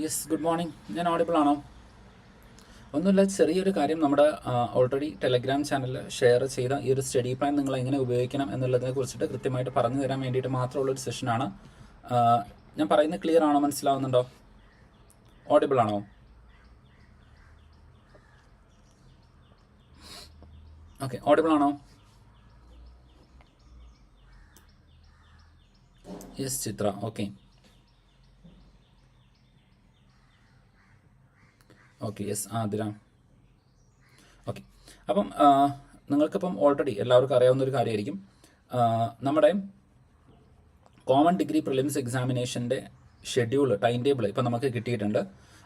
Yes, good morning. ഞാൻ audible ആണോ? ഒന്നുമില്ല, ചെറിയൊരു കാര്യം. നമ്മുടെ ഓൾറെഡി ടെലഗ്രാം ചാനലിൽ ഷെയർ ചെയ്ത ഈ ഒരു സ്റ്റഡി പ്ലാൻ നിങ്ങൾ എങ്ങനെ ഉപയോഗിക്കണം എന്നുള്ളതിനെ കുറിച്ചിട്ട് കൃത്യമായിട്ട് പറഞ്ഞു തരാൻ വേണ്ടിയിട്ട് മാത്രമുള്ളൊരു സെഷനാണ്. ഞാൻ പറയുന്നത് ക്ലിയർ ആണോ? മനസ്സിലാവുന്നുണ്ടോ? ഓഡിബിൾ ആണോ? ഓക്കെ, ഓഡിബിൾ ആണോ? Yes Chitra, okay okay. Yes Athira, okay. അപ്പം നിങ്ങൾക്കിപ്പം ഓൾറെഡി എല്ലാവർക്കും അറിയാവുന്ന ഒരു കാര്യമായിരിക്കും, നമ്മുടെ കോമൺ ഡിഗ്രി പ്രിലിംസ് എക്സാമിനേഷൻ്റെ ഷെഡ്യൂൾ, ടൈം ടേബിൾ ഇപ്പം നമുക്ക് കിട്ടിയിട്ടുണ്ട്.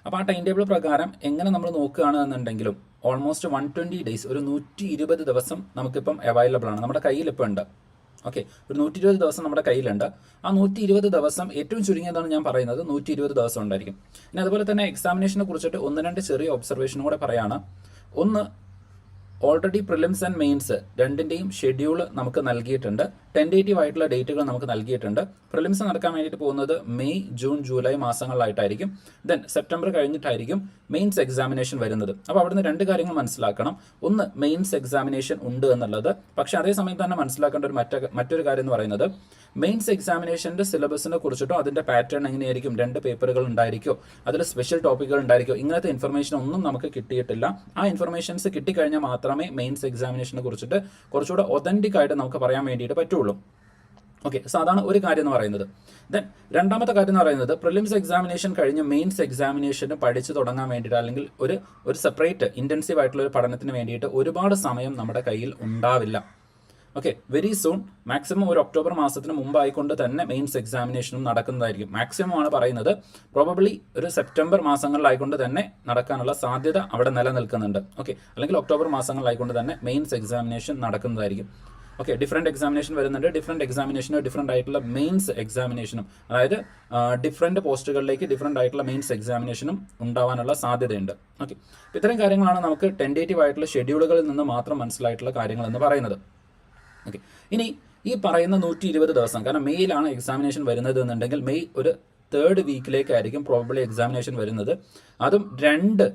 അപ്പോൾ ആ ടൈം ടേബിൾ പ്രകാരം എങ്ങനെ നമ്മൾ നോക്കുകയാണെന്നുണ്ടെങ്കിലും ഓൾമോസ്റ്റ് 120 ഡേയ്സ്, ഒരു 120 ദിവസം നമുക്കിപ്പം അവൈലബിൾ ആണ്, നമ്മുടെ കയ്യിൽ ഇപ്പോൾ ഉണ്ട്. ഓക്കെ, ഒരു 120 ദിവസം നമ്മുടെ കയ്യിലുണ്ട്. ആ 120 ദിവസം ഏറ്റവും ചുരുങ്ങിയതാണ് ഞാൻ പറയുന്നത്, 120 ദിവസം ഉണ്ടായിരിക്കും. ഇനി അതുപോലെ തന്നെ എക്സാമിനേഷനെ കുറിച്ചിട്ട് ഒന്ന് രണ്ട് ചെറിയ ഒബ്സർവേഷനും കൂടെ പറയാണ്. ഒന്ന്, ഓൾറെഡി പ്രിലിംസ് ആൻഡ് മെയിൻസ് രണ്ടിൻ്റെയും ഷെഡ്യൂൾ നമുക്ക് നൽകിയിട്ടുണ്ട്. ടെൻറ്റേറ്റീവ് ആയിട്ടുള്ള ഡേറ്റുകൾ നമുക്ക് നൽകിയിട്ടുണ്ട്. പ്രിലിംസ് നടക്കാൻ വേണ്ടിയിട്ട് പോകുന്നത് മെയ്, ജൂൺ, ജൂലൈ മാസങ്ങളിലായിട്ടായിരിക്കും. ദെൻ സെപ്റ്റംബർ കഴിഞ്ഞിട്ടായിരിക്കും മെയിൻസ് എക്സാമിനേഷൻ വരുന്നത്. അപ്പോൾ അവിടുന്ന് രണ്ട് കാര്യങ്ങൾ മനസ്സിലാക്കണം. ഒന്ന്, മെയിൻസ് എക്സാമിനേഷൻ ഉണ്ട് എന്നുള്ളത്. പക്ഷേ അതേ സമയത്ത് തന്നെ മനസ്സിലാക്കേണ്ട ഒരു മറ്റൊരു കാര്യം എന്ന് പറയുന്നത്, മെയിൻസ് എക്സാമിനേഷൻ്റെ സിലബസിനെ കുറിച്ചിട്ടോ അതിൻ്റെ പാറ്റേൺ എങ്ങനെയായിരിക്കും, 2 പേപ്പറുകൾ ഉണ്ടായിരിക്കോ, അതിൽ സ്പെഷ്യൽ ടോപ്പിക്കുകൾ ഉണ്ടായിരിക്കോ, ഇങ്ങനത്തെ ഇൻഫർമേഷൻ ഒന്നും നമുക്ക് കിട്ടിയിട്ടില്ല. ആ ഇൻഫർമേഷൻസ് കിട്ടിക്കഴിഞ്ഞാൽ മാത്രമേ മെയിൻസ് എക്സാമിനേഷനെ കുറിച്ചിട്ട് കുറച്ചുകൂടെ ഒതൻറ്റിക് ആയിട്ട് നമുക്ക് പറയാൻ വേണ്ടിയിട്ട് പറ്റുള്ളൂ. ഓക്കെ, സോ അതാണ് ഒരു കാര്യം എന്ന് പറയുന്നത്. ദെൻ രണ്ടാമത്തെ കാര്യം എന്ന് പറയുന്നത്, പ്രിലിംസ് എക്സാമിനേഷൻ കഴിഞ്ഞ് മെയിൻസ് എക്സാമിനേഷന് പഠിച്ചു തുടങ്ങാൻ വേണ്ടിയിട്ട്, അല്ലെങ്കിൽ ഒരു സെപ്പറേറ്റ് ഇൻറ്റൻസീവ് ആയിട്ടുള്ള ഒരു പഠനത്തിന് വേണ്ടിയിട്ട് ഒരുപാട് സമയം നമ്മുടെ കയ്യിൽ ഉണ്ടാവില്ല. ഓക്കെ, വെരി സൂൺ, മാക്സിമം ഒരു ഒക്ടോബർ മാസത്തിന് മുമ്പായിക്കൊണ്ട് തന്നെ മെയിൻസ് എക്സാമിനേഷനും നടക്കുന്നതായിരിക്കും. മാക്സിമം ആണ് പറയുന്നത്, പ്രോബബ്ലി ഒരു സെപ്റ്റംബർ മാസങ്ങളിലായിക്കൊണ്ട് തന്നെ നടക്കാനുള്ള സാധ്യത അവിടെ നിലനിൽക്കുന്നുണ്ട്. ഓക്കെ, അല്ലെങ്കിൽ ഒക്ടോബർ മാസങ്ങളിലായിക്കൊണ്ട് തന്നെ മെയിൻസ് എക്സാമിനേഷൻ നടക്കുന്നതായിരിക്കും. ഓക്കെ, ഡിഫറെൻറ്റ് എക്സാമിനേഷൻ വരുന്നുണ്ട്. ഡിഫറെൻറ്റ് എക്സാമിനേഷനും ഡിഫറെൻ്റ് ആയിട്ടുള്ള മെയിൻസ് എക്സാമിനേഷനും, അതായത് ഡിഫറെൻറ്റ് പോസ്റ്റുകളിലേക്ക് ഡിഫറെൻ്റ് ആയിട്ടുള്ള മെയിൻസ് എക്സാമിനേഷനും ഉണ്ടാവാനുള്ള സാധ്യതയുണ്ട്. ഓക്കെ, ഇത്തരം കാര്യങ്ങളാണ് നമുക്ക് ടെൻറ്റേറ്റീവ് ആയിട്ടുള്ള ഷെഡ്യൂളുകളിൽ നിന്ന് മാത്രം മനസ്സിലായിട്ടുള്ള കാര്യങ്ങൾ എന്ന് പറയുന്നത്. ഓക്കെ, ഇനി ഈ പറയുന്ന 120 ദിവസം, കാരണം മെയ്യിലാണ് എക്സാമിനേഷൻ വരുന്നത് എന്നുണ്ടെങ്കിൽ മെയ് ഒരു 3rd വീക്കിലേക്കായിരിക്കും പ്രോബബ്ലി എക്സാമിനേഷൻ വരുന്നത്. അതും 2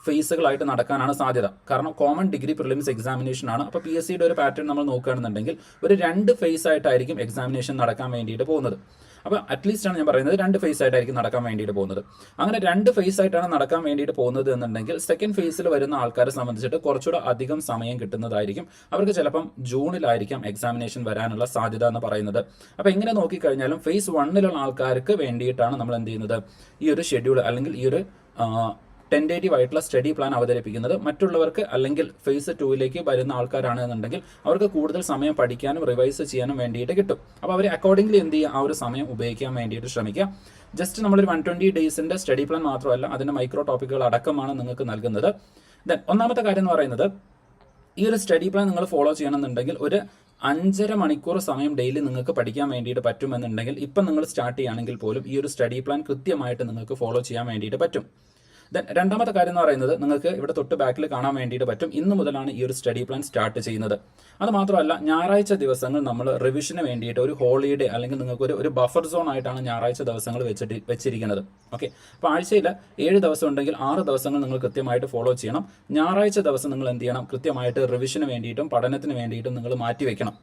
ഫേസുകളായിട്ട് നടക്കാനാണ് സാധ്യത. കാരണം കോമൺ ഡിഗ്രി പ്രിലിംസ് എക്സാമിനേഷൻ ആണ്. അപ്പോൾ PSCയുടെ ഒരു പാറ്റേൺ നമ്മൾ നോക്കുകയാണെന്നുണ്ടെങ്കിൽ ഒരു 2 ഫേസ് ആയിട്ടായിരിക്കും എക്സാമിനേഷൻ നടക്കാൻ വേണ്ടിയിട്ട് പോകുന്നത്. അപ്പോൾ അറ്റ്ലീസ്റ്റ് ആണ് ഞാൻ പറയുന്നത്, 2 ഫേസ് ആയിട്ടായിരിക്കും നടക്കാൻ വേണ്ടിയിട്ട് പോകുന്നത്. അങ്ങനെ 2 ഫേസ് ആയിട്ടാണ് നടക്കാൻ വേണ്ടിയിട്ട് പോകുന്നത് എന്നുണ്ടെങ്കിൽ സെക്കൻഡ് ഫേസിൽ വരുന്ന ആൾക്കാരെ സംബന്ധിച്ചിട്ട് കുറച്ചുകൂടെ അധികം സമയം കിട്ടുന്നതായിരിക്കും. അവർക്ക് ചിലപ്പം ജൂണിലായിരിക്കാം എക്സാമിനേഷൻ വരാനുള്ള സാധ്യത എന്ന് പറയുന്നത്. അപ്പോൾ എങ്ങനെ നോക്കിക്കഴിഞ്ഞാലും ഫേസ് 1ലുള്ള ആൾക്കാർക്ക് വേണ്ടിയിട്ടാണ് നമ്മൾ എന്ത് ചെയ്യുന്നത്, ഈ ഒരു ഷെഡ്യൂൾ അല്ലെങ്കിൽ ഈ ഒരു ടെൻറ്റേറ്റീവ് ആയിട്ടുള്ള സ്റ്റഡി പ്ലാൻ അവതരിപ്പിക്കുന്നത്. മറ്റുള്ളവർക്ക് അല്ലെങ്കിൽ ഫേസ് 2ലേക്ക് വരുന്ന ആൾക്കാരാണ് എന്നുണ്ടെങ്കിൽ അവർക്ക് കൂടുതൽ സമയം പഠിക്കാനും റിവൈസ് ചെയ്യാനും വേണ്ടിയിട്ട് കിട്ടും. അപ്പോൾ അവർ അക്കോർഡിംഗ്ലി എന്ത് ചെയ്യുക, ആ ഒരു സമയം ഉപയോഗിക്കാൻ വേണ്ടിയിട്ട് ശ്രമിക്കുക. ജസ്റ്റ് നമ്മളൊരു 120 ഡേയ്സിൻ്റെ സ്റ്റഡി പ്ലാൻ മാത്രമല്ല, അതിൻ്റെ മൈക്രോ ടോപ്പിക്കുകൾ അടക്കമാണ് നിങ്ങൾക്ക് നൽകുന്നത്. ദെൻ ഒന്നാമത്തെ കാര്യം എന്ന് പറയുന്നത്, ഈ ഒരു സ്റ്റഡി പ്ലാൻ നിങ്ങൾ ഫോളോ ചെയ്യണമെന്നുണ്ടെങ്കിൽ ഒരു 5.5 മണിക്കൂർ സമയം ഡെയിലി നിങ്ങൾക്ക് പഠിക്കാൻ വേണ്ടിയിട്ട് പറ്റുമെന്നുണ്ടെങ്കിൽ ഇപ്പം നിങ്ങൾ സ്റ്റാർട്ട് ചെയ്യുകയാണെങ്കിൽ പോലും ഈ ഒരു സ്റ്റഡി പ്ലാൻ കൃത്യമായിട്ട് നിങ്ങൾക്ക് ഫോളോ ചെയ്യാൻ വേണ്ടിയിട്ട് പറ്റും. ദെൻ രണ്ടാമത്തെ കാര്യം എന്ന് പറയുന്നത്, നിങ്ങൾക്ക് ഇവിടെ തൊട്ട് ബാക്കിൽ കാണാൻ വേണ്ടിയിട്ട് പറ്റും, ഇന്ന് മുതലാണ് ഈ ഒരു സ്റ്റഡി പ്ലാൻ സ്റ്റാർട്ട് ചെയ്യുന്നത്. അത് മാത്രമല്ല, ഞായറാഴ്ച ദിവസങ്ങൾ നമ്മൾ റിവിഷന് വേണ്ടിയിട്ട് ഒരു ഹോളിഡേ അല്ലെങ്കിൽ നിങ്ങൾക്ക് ഒരു ബഫർ സോൺ ആയിട്ടാണ് ഞായറാഴ്ച ദിവസങ്ങൾ വെച്ചിരിക്കുന്നത്. ഓക്കെ, അപ്പോൾ ആഴ്ചയിൽ 7 ദിവസം ഉണ്ടെങ്കിൽ 6 ദിവസങ്ങൾ നിങ്ങൾ കൃത്യമായിട്ട് ഫോളോ ചെയ്യണം. ഞായറാഴ്ച ദിവസം നിങ്ങൾ എന്ത് ചെയ്യണം, കൃത്യമായിട്ട് റിവിഷന് വേണ്ടിയിട്ടും പഠനത്തിന് വേണ്ടിയിട്ടും നിങ്ങൾ മാറ്റി വെക്കണം.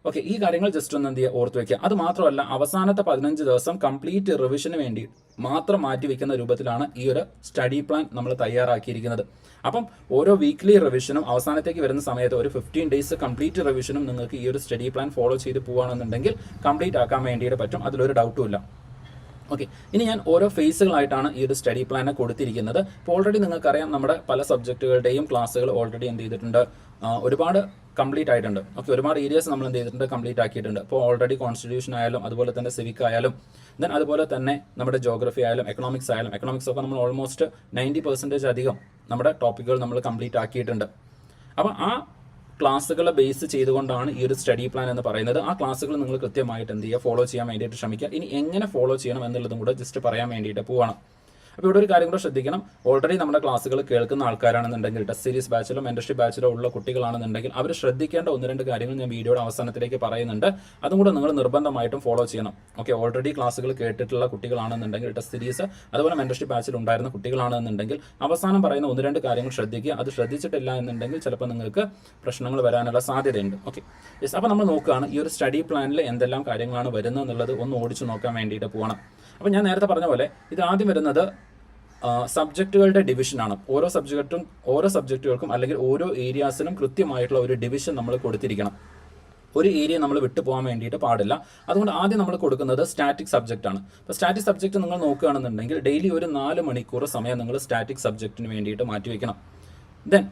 ഓക്കെ, ഈ കാര്യങ്ങൾ ജസ്റ്റ് ഒന്ന് എന്ത് ചെയ്യുക, ഓർത്ത് വയ്ക്കുക. അത് മാത്രമല്ല, അവസാനത്തെ 15 ദിവസം കംപ്ലീറ്റ് റിവിഷന് വേണ്ടി മാത്രം മാറ്റി വയ്ക്കുന്ന രൂപത്തിലാണ് ഈ ഒരു സ്റ്റഡി പ്ലാൻ നമ്മൾ തയ്യാറാക്കിയിരിക്കുന്നത്. അപ്പം ഓരോ വീക്ക്ലി റിവിഷനും അവസാനത്തേക്ക് വരുന്ന സമയത്ത് ഒരു 15 ഡേയ്സ് കംപ്ലീറ്റ് റിവിഷനും നിങ്ങൾക്ക് ഈ ഒരു സ്റ്റഡി പ്ലാൻ ഫോളോ ചെയ്ത് പോവുകയാണെന്നുണ്ടെങ്കിൽ കംപ്ലീറ്റ് ആക്കാൻ വേണ്ടിയിട്ട് പറ്റും, അതിലൊരു ഡൗട്ടും ഇല്ല. ഓക്കെ, ഇനി ഞാൻ ഓരോ ഫേസുകളായിട്ടാണ് ഈ ഒരു സ്റ്റഡി പ്ലാനെ കൊടുത്തിരിക്കുന്നത്. ഇപ്പോൾ ഓൾറെഡി നിങ്ങൾക്കറിയാം, നമ്മുടെ പല സബ്ജക്റ്റുകളുടെയും ക്ലാസ്സുകൾ ഓൾറെഡി എന്ത് ചെയ്തിട്ടുണ്ട്, ഒരുപാട് കംപ്ലീറ്റ് ആയിട്ടുണ്ട്. ഓക്കെ, ഒരുപാട് ഏരിയാസ് നമ്മൾ എന്ത് ചെയ്തിട്ടുണ്ട്, കംപ്ലീറ്റ് ആക്കിയിട്ടുണ്ട്. ഇപ്പോൾ ഓൾറെഡി കോൺസ്റ്റിറ്റ്യൂഷൻ ആയാലും അതുപോലെ തന്നെ സിവിക് ആയാലും ദെൻ അതുപോലെ തന്നെ നമ്മുടെ ജോഗ്രഫി ആയാലും എക്കണോമിക്സ് ആയാലും, എക്കണോമിക്സ് ഒക്കെ നമ്മൾ ഓൾമോസ്റ്റ് 90% അധികം നമ്മുടെ ടോപ്പിക്കുകൾ നമ്മൾ കംപ്ലീറ്റ് ആക്കിയിട്ടുണ്ട്. അപ്പോൾ ആ ക്ലാസ്സുകളെ ബേസ് ചെയ്തുകൊണ്ടാണ് ഈ ഒരു സ്റ്റഡി പ്ലാൻ എന്ന് പറയുന്നത്. ആ ക്ലാസ്സുകൾ നിങ്ങൾ കൃത്യമായിട്ട് എന്ത് ചെയ്യുക, ഫോളോ ചെയ്യാൻ വേണ്ടിയിട്ട് ശ്രമിക്കുക. ഇനി എങ്ങനെ ഫോളോ ചെയ്യണം എന്നുള്ളതും കൂടെ ജസ്റ്റ് പറയാൻ വേണ്ടിയിട്ട് പോവാണ്. അപ്പോൾ ഇവിടെ ഒരു കാര്യം കൂടെ ശ്രദ്ധിക്കണം. ഓൾറെഡി നമ്മുടെ ക്ലാസ്സുകൾ കേൾക്കുന്ന ആൾക്കാരാണെന്നുണ്ടെങ്കിൽ, ടെസ്റ്റ് സീരീസ് ബാച്ചിലോ മെന്റർഷിപ്പ് ബാച്ചിലോ ഉള്ള കുട്ടികളാണെന്നുണ്ടെങ്കിൽ അവർ ശ്രദ്ധിക്കേണ്ട 1-2 കാര്യങ്ങൾ ഞാൻ വീഡിയോയുടെ അവസാനത്തിലേക്ക് പറയുന്നുണ്ട്. അതും കൂടെ നിങ്ങൾ നിർബന്ധമായിട്ടും ഫോളോ ചെയ്യണം. ഓക്കെ, ഓൾറെഡി ക്ലാസ്സുകൾ കേട്ടിട്ടുള്ള കുട്ടികളാണെന്നുണ്ടെങ്കിൽ, ടെസ്റ്റ് സീരീസ് അതുപോലെ മെന്റർഷിപ്പ് ബാച്ചിൽ ഉണ്ടായിരുന്ന കുട്ടികളാണെന്നുണ്ടെങ്കിൽ അവസാനം പറയുന്ന 1-2 കാര്യങ്ങൾ ശ്രദ്ധിക്കുക. അത് ശ്രദ്ധിച്ചിട്ടില്ല എന്നുണ്ടെങ്കിൽ ചിലപ്പോൾ നിങ്ങൾക്ക് പ്രശ്നങ്ങൾ വരാനുള്ള സാധ്യതയുണ്ട്. Okay, yes. അപ്പോൾ നമ്മൾ നോക്കുകയാണ് ഈ ഒരു സ്റ്റഡി പ്ലാനിൽ എന്തെല്ലാം കാര്യങ്ങളാണ് വരുന്നത് എന്നുള്ളത് ഒന്ന് ഓടിച്ചു നോക്കാൻ വേണ്ടിയിട്ട് പോകണം. അപ്പോൾ ഞാൻ നേരത്തെ പറഞ്ഞ പോലെ ഇത് ആദ്യം വരുന്നത് സബ്ജക്റ്റുകളുടെ ഡിവിഷനാണ്. ഓരോ സബ്ജക്റ്റുകൾക്കും അല്ലെങ്കിൽ ഓരോ ഏരിയാസിനും കൃത്യമായിട്ടുള്ള ഒരു ഡിവിഷൻ നമ്മൾ കൊടുത്തിരിക്കണം. ഒരു ഏരിയ നമ്മൾ വിട്ടു പോകാൻ വേണ്ടിയിട്ട് പാടില്ല. അതുകൊണ്ട് ആദ്യം നമ്മൾ കൊടുക്കുന്നത് സ്റ്റാറ്റിക് സബ്ജക്റ്റ് ആണ്. അപ്പോൾ സ്റ്റാറ്റിക് സബ്ജക്റ്റ് നിങ്ങൾ നോക്കുകയാണെന്നുണ്ടെങ്കിൽ ഡെയിലി ഒരു 4 മണിക്കൂർ സമയം നിങ്ങൾ സ്റ്റാറ്റിക് സബ്ജക്റ്റിന് വേണ്ടിയിട്ട് മാറ്റിവെക്കണം. ദെൻ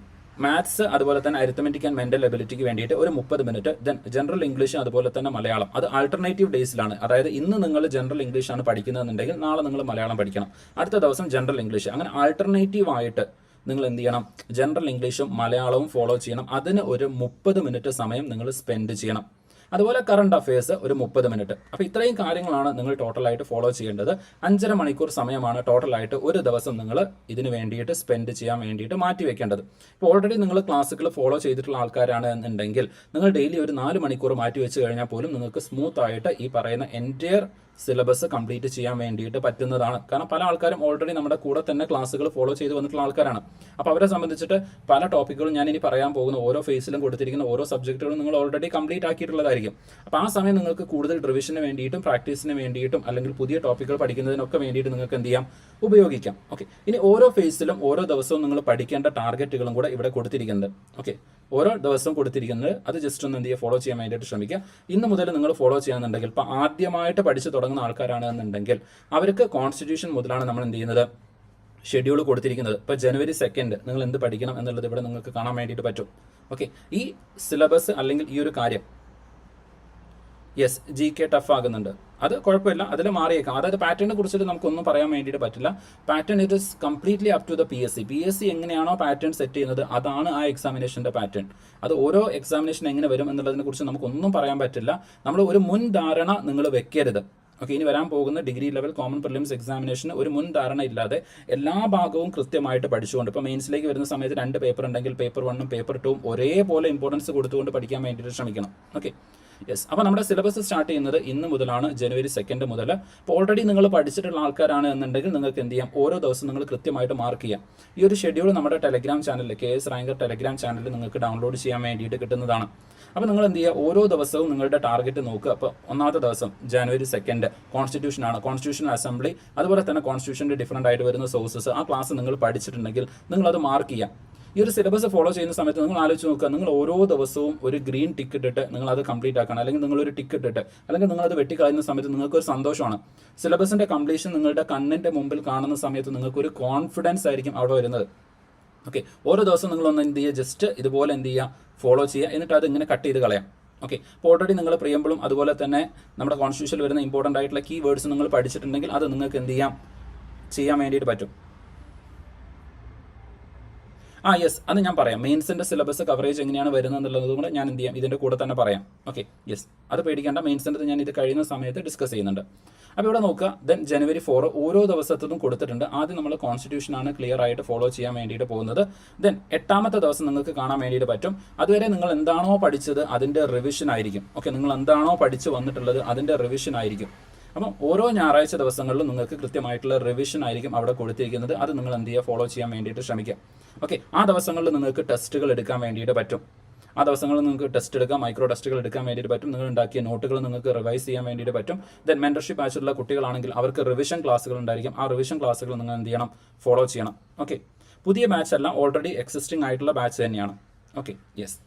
മാത്സ് അതുപോലെ തന്നെ അരിത്തമെറ്റിക് ആൻഡ് മെന്റൽ എബിലിറ്റിക്ക് വേണ്ടിയിട്ട് ഒരു 30 മിനിറ്റ്. ദെൻ ജനറൽ ഇംഗ്ലീഷ് അതുപോലെ തന്നെ മലയാളം, അത് ആൾട്ടർനേറ്റീവ് ഡേയ്സിലാണ്. അതായത് ഇന്ന് നിങ്ങൾ ജനറൽ ഇംഗ്ലീഷ് ആണ് പഠിക്കുന്നതെന്നുണ്ടെങ്കിൽ നാളെ നിങ്ങൾ മലയാളം പഠിക്കണം, അടുത്ത ദിവസം ജനറൽ ഇംഗ്ലീഷ്. അങ്ങനെ ആൾട്ടർനേറ്റീവ് ആയിട്ട് നിങ്ങൾ എന്ത് ചെയ്യണം, ജനറൽ ഇംഗ്ലീഷും മലയാളവും ഫോളോ ചെയ്യണം. അതിന് ഒരു 30 മിനിറ്റ് സമയം നിങ്ങൾ സ്പെൻഡ് ചെയ്യണം. അതുപോലെ കറണ്ട് അഫയേഴ്സ് ഒരു 30 മിനിറ്റ്. അപ്പോൾ ഇത്രയും കാര്യങ്ങളാണ് നിങ്ങൾ ടോട്ടലായിട്ട് ഫോളോ ചെയ്യേണ്ടത്. 5.5 മണിക്കൂർ സമയമാണ് ടോട്ടലായിട്ട് ഒരു ദിവസം നിങ്ങൾ ഇതിന് വേണ്ടിയിട്ട് സ്പെൻഡ് ചെയ്യാൻ വേണ്ടിയിട്ട് മാറ്റി വെക്കേണ്ടത്. ഇപ്പോൾ ഓൾറെഡി നിങ്ങൾ ക്ലാസ്സുകൾ ഫോളോ ചെയ്തിട്ടുള്ള ആൾക്കാരാണ് എന്നുണ്ടെങ്കിൽ നിങ്ങൾ ഡെയിലി ഒരു 4 മണിക്കൂർ മാറ്റി വെച്ച് കഴിഞ്ഞാൽ പോലും നിങ്ങൾക്ക് സ്മൂത്ത് ആയിട്ട് ഈ പറയുന്ന എൻറ്റയർ സിലബസ് കംപ്ലീറ്റ് ചെയ്യാൻ വേണ്ടിയിട്ട് പറ്റുന്നതാണ്. കാരണം പല ആൾക്കാരും ഓൾറെഡി നമ്മുടെ കൂടെ തന്നെ ക്ലാസ്സുകൾ ഫോളോ ചെയ്ത് വന്നിട്ടുള്ള ആൾക്കാരാണ്. അപ്പോൾ അവരെ സംബന്ധിച്ചിട്ട് പല ടോപ്പിക്കുകളും ഞാൻ ഇനി പറയാൻ പോകുന്ന ഓരോ ഫേസിലും കൊടുത്തിരിക്കുന്ന ഓരോ സബ്ജക്റ്റുകളും നിങ്ങൾ ഓൾറെഡി കംപ്ലീറ്റ് ആക്കിയിട്ടുള്ളതായിരിക്കും. അപ്പോൾ ആ സമയം നിങ്ങൾക്ക് കൂടുതൽ റിവിഷന് വേണ്ടിയിട്ടും പ്രാക്ടീസിന് വേണ്ടിയിട്ടും അല്ലെങ്കിൽ പുതിയ ടോപ്പിക്കുകൾ പഠിക്കുന്നതിനൊക്കെ വേണ്ടിയിട്ട് നിങ്ങൾക്ക് എന്ത് ചെയ്യാം, ഉപയോഗിക്കാം. ഓക്കെ, ഇനി ഓരോ ഫേസിലും ഓരോ ദിവസവും നിങ്ങൾ പഠിക്കേണ്ട ടാർഗറ്റുകളും കൂടെ ഇവിടെ കൊടുത്തിരിക്കുന്നുണ്ട്. ഓക്കെ, ഓരോ ദിവസവും കൊടുത്തിരിക്കുന്നത് അത് ജസ്റ്റ് ഒന്ന് എന്ത് ചെയ്യുക, ഫോളോ ചെയ്യാൻ വേണ്ടിയിട്ട് ശ്രമിക്കുക. ഇന്ന് മുതൽ നിങ്ങൾ ഫോളോ ചെയ്യുന്നുണ്ടെങ്കിൽ, ഇപ്പോൾ ആദ്യമായിട്ട് പഠിച്ചു തുടങ്ങുന്ന ആൾക്കാരാണ് എന്നുണ്ടെങ്കിൽ അവർക്ക് കോൺസ്റ്റിറ്റ്യൂഷൻ മുതലാണ് നമ്മൾ എന്ത് ചെയ്യുന്നത്, ഷെഡ്യൂൾ കൊടുത്തിരിക്കുന്നത്. ഇപ്പോൾ ജനുവരി 2 നിങ്ങൾ എന്ത് പഠിക്കണം എന്നുള്ളത് ഇവിടെ നിങ്ങൾക്ക് കാണാൻ വേണ്ടിയിട്ട് പറ്റും. ഓക്കെ, ഈ സിലബസ് അല്ലെങ്കിൽ ഈ ഒരു കാര്യം യെസ് GK ടഫ് ആകുന്നുണ്ട്, അത് കുഴപ്പമില്ല, അതിൽ മാറിയേക്കാം. അതായത് പാറ്റേണിനെ കുറിച്ചിട്ട് നമുക്കൊന്നും പറയാൻ വേണ്ടിയിട്ട് പറ്റില്ല. Pattern it is completely up to the PSC എങ്ങനെയാണോ പാറ്റേൺ സെറ്റ് ചെയ്യുന്നത് അതാണ് ആ എക്സാമിനേഷൻ്റെ പാറ്റേൺ. അത് ഓരോ എക്സാമിനേഷൻ എങ്ങനെ വരും എന്നുള്ളതിനെ കുറിച്ച് നമുക്കൊന്നും പറയാൻ പറ്റില്ല. നമ്മൾ ഒരു മുൻധാരണ നിങ്ങൾ വെക്കരുത്. ഓക്കെ, ഇനി വരാൻ പോകുന്ന ഡിഗ്രി ലെവൽ കോമൺ പ്രിലിംസ് എക്സാമിനേഷന് ഒരു മുൻധാരണ ഇല്ലാതെ എല്ലാ ഭാഗവും കൃത്യമായിട്ട് പഠിച്ചുകൊണ്ട്, ഇപ്പോൾ മെയിൻസിലേക്ക് വരുന്ന സമയത്ത് 2 പേപ്പർ ഉണ്ടെങ്കിൽ പേപ്പർ 1ഉം പേപ്പർ 2ഉം ഒരേപോലെ ഇമ്പോർട്ടൻസ് കൊടുത്തുകൊണ്ട് പഠിക്കാൻ വേണ്ടിയിട്ട് ശ്രമിക്കണം. Okay, yes. അപ്പോൾ നമ്മുടെ സിലബസ് സ്റ്റാർട്ട് ചെയ്യുന്നത് ഇന്ന് മുതലാണ്, ജനുവരി 2 മുതൽ. അപ്പോൾ ഓൾറെഡി നിങ്ങൾ പഠിച്ചിട്ടുള്ള ആൾക്കാരാണ് എന്നുണ്ടെങ്കിൽ നിങ്ങൾക്ക് എന്ത് ചെയ്യാം, ഓരോ ദിവസം നിങ്ങൾ കൃത്യമായിട്ട് മാർക്ക് ചെയ്യാം. ഈ ഒരു ഷെഡ്യൂൾ നമ്മുടെ ടെലഗ്രാം ചാനലിൽ KS റാങ്കർ ടെലഗ്രാം ചാനലിൽ നിങ്ങൾക്ക് ഡൗൺലോഡ് ചെയ്യാൻ വേണ്ടിയിട്ട് കിട്ടുന്നതാണ്. അപ്പോൾ നിങ്ങൾ എന്ത് ചെയ്യുക, ഓരോ ദിവസവും നിങ്ങളുടെ ടാർഗറ്റ് നോക്കുക. അപ്പോൾ ഒന്നാമത്തെ ദിവസം ജനുവരി 2 കോൺസ്റ്റിറ്റ്യൂഷനാണ്, കോൺസ്റ്റിറ്റ്യൂഷൻ അസംബ്ലി, അതുപോലെ തന്നെ കോൺസ്റ്റിറ്റ്യൂഷൻ്റെ ഡിഫറൻ്റ് ആയിട്ട് വരുന്ന സോഴ്സസ്, ആ ക്ലാസ് നിങ്ങൾ പഠിച്ചിട്ടുണ്ടെങ്കിൽ നിങ്ങളത് മാർക്ക് ചെയ്യാം. ഈ ഒരു സിലബസ് ഫോളോ ചെയ്യുന്ന സമയത്ത് നിങ്ങൾ ആലോചിച്ച് നോക്കുക, നിങ്ങൾ ഓരോ ദിവസവും ഒരു ഗ്രീൻ ടിക്ക് ഇട്ടിട്ട് നിങ്ങൾ അത് കംപ്ലീറ്റ് ആക്കണം, അല്ലെങ്കിൽ നിങ്ങളൊരു ടിക്ക് ഇട്ടിട്ട്, അല്ലെങ്കിൽ നിങ്ങളത് വെട്ടിക്കളയുന്ന സമയത്ത് നിങ്ങൾക്കൊരു സന്തോഷമാണ്. സിലബസിൻ്റെ കംപ്ലീഷൻ നിങ്ങളുടെ കണ്ണിൻ്റെ മുമ്പിൽ കാണുന്ന സമയത്ത് നിങ്ങൾക്കൊരു കോൺഫിഡൻസ് ആയിരിക്കും അവിടെ വരുന്നത്. ഓക്കെ, ഓരോ ദിവസവും നിങ്ങളൊന്ന് എന്ത് ചെയ്യുക, ജസ്റ്റ് ഇതുപോലെ എന്ത് ചെയ്യുക, ഫോളോ ചെയ്യുക, എന്നിട്ട് അത് ഇങ്ങനെ കട്ട് ചെയ്ത് കളയാം. ഓക്കെ, അപ്പോൾ ഓൾറെഡി നിങ്ങൾ പ്രിയമ്പിളും അതുപോലെ തന്നെ നമ്മുടെ കോൺസ്റ്റിറ്റ്യൂഷനിൽ വരുന്ന ഇമ്പോർട്ടൻ്റ് ആയിട്ടുള്ള കീ വേർഡ്സ് നിങ്ങൾ പഠിച്ചിട്ടുണ്ടെങ്കിൽ അത് നിങ്ങൾക്ക് എന്ത് ചെയ്യാൻ വേണ്ടിയിട്ട് പറ്റും. യെസ്, അത് ഞാൻ പറയാം. മെയിൻസിൻ്റെ സിലബസ് കവറേജ് എങ്ങനെയാണ് വരുന്നത് എന്നുള്ളത് കൂടെ ഞാൻ എന്ത് ചെയ്യാം, ഇതിൻ്റെ കൂടെ തന്നെ പറയാം. ഓക്കെ, യെസ്, അത് പേടിക്കേണ്ട. മെയിൻസിൻ്റെ ഞാൻ ഇത് കഴിയുന്ന സമയത്ത് ഡിസ്കസ് ചെയ്യുന്നുണ്ട്. അപ്പോൾ ഇവിടെ നോക്കുക, ദെൻ ജനുവരി 4 ഓരോ ദിവസത്തും കൊടുത്തിട്ടുണ്ട്. ആദ്യം നമ്മൾ കോൺസ്റ്റിറ്റ്യൂഷനാണ് ക്ലിയർ ആയിട്ട് ഫോളോ ചെയ്യാൻ വേണ്ടിയിട്ട് പോകുന്നത്. ദെൻ 8ാമത്തെ ദിവസം നിങ്ങൾക്ക് കാണാൻ വേണ്ടിയിട്ട് പറ്റും. അതുവരെ നിങ്ങൾ എന്താണോ പഠിച്ചത് അതിൻ്റെ റിവിഷൻ ആയിരിക്കും. ഓക്കെ, നിങ്ങൾ എന്താണോ പഠിച്ച് വന്നിട്ടുള്ളത് അതിൻ്റെ റിവിഷൻ ആയിരിക്കും. അപ്പം ഓരോ ഞായറാഴ്ച ദിവസങ്ങളിലും നിങ്ങൾക്ക് കൃത്യമായിട്ടുള്ള റിവിഷൻ ആയിരിക്കും അവിടെ കൊടുത്തിരിക്കുന്നത്. അത് നിങ്ങൾ എന്ത് ചെയ്യുക, ഫോളോ ചെയ്യാൻ വേണ്ടിയിട്ട് ശ്രമിക്കുക. ഓക്കെ, ആ ദിവസങ്ങളിൽ നിങ്ങൾക്ക് ടെസ്റ്റുകൾ എടുക്കാൻ വേണ്ടിയിട്ട് പറ്റും. ആ ദിവസങ്ങളിൽ നിങ്ങൾക്ക് ടെസ്റ്റ് എടുക്കാം, മൈക്രോ ടെസ്റ്റുകൾ എടുക്കാൻ വേണ്ടിയിട്ട് പറ്റും. നിങ്ങൾ ഉണ്ടാക്കിയ നോട്ടുകൾ നിങ്ങൾക്ക് റിവൈസ് ചെയ്യാൻ വേണ്ടിയിട്ട് പറ്റും. ദെൻ മെന്റർഷിപ്പ് ബാച്ചിലുള്ള കുട്ടികളാണെങ്കിൽ അവർക്ക് റിവിഷൻ ക്ലാസ്സുകൾ ഉണ്ടായിരിക്കും. ആ റിവിഷൻ ക്ലാസ്സുകൾ നിങ്ങൾ എന്ത് ചെയ്യണം, ഫോളോ ചെയ്യണം. ഓക്കെ, പുതിയ ബാച്ച് അല്ല, ഓൾറെഡി എക്സിസ്റ്റിംഗ് ആയിട്ടുള്ള ബാച്ച് തന്നെയാണ്. Okay, yes.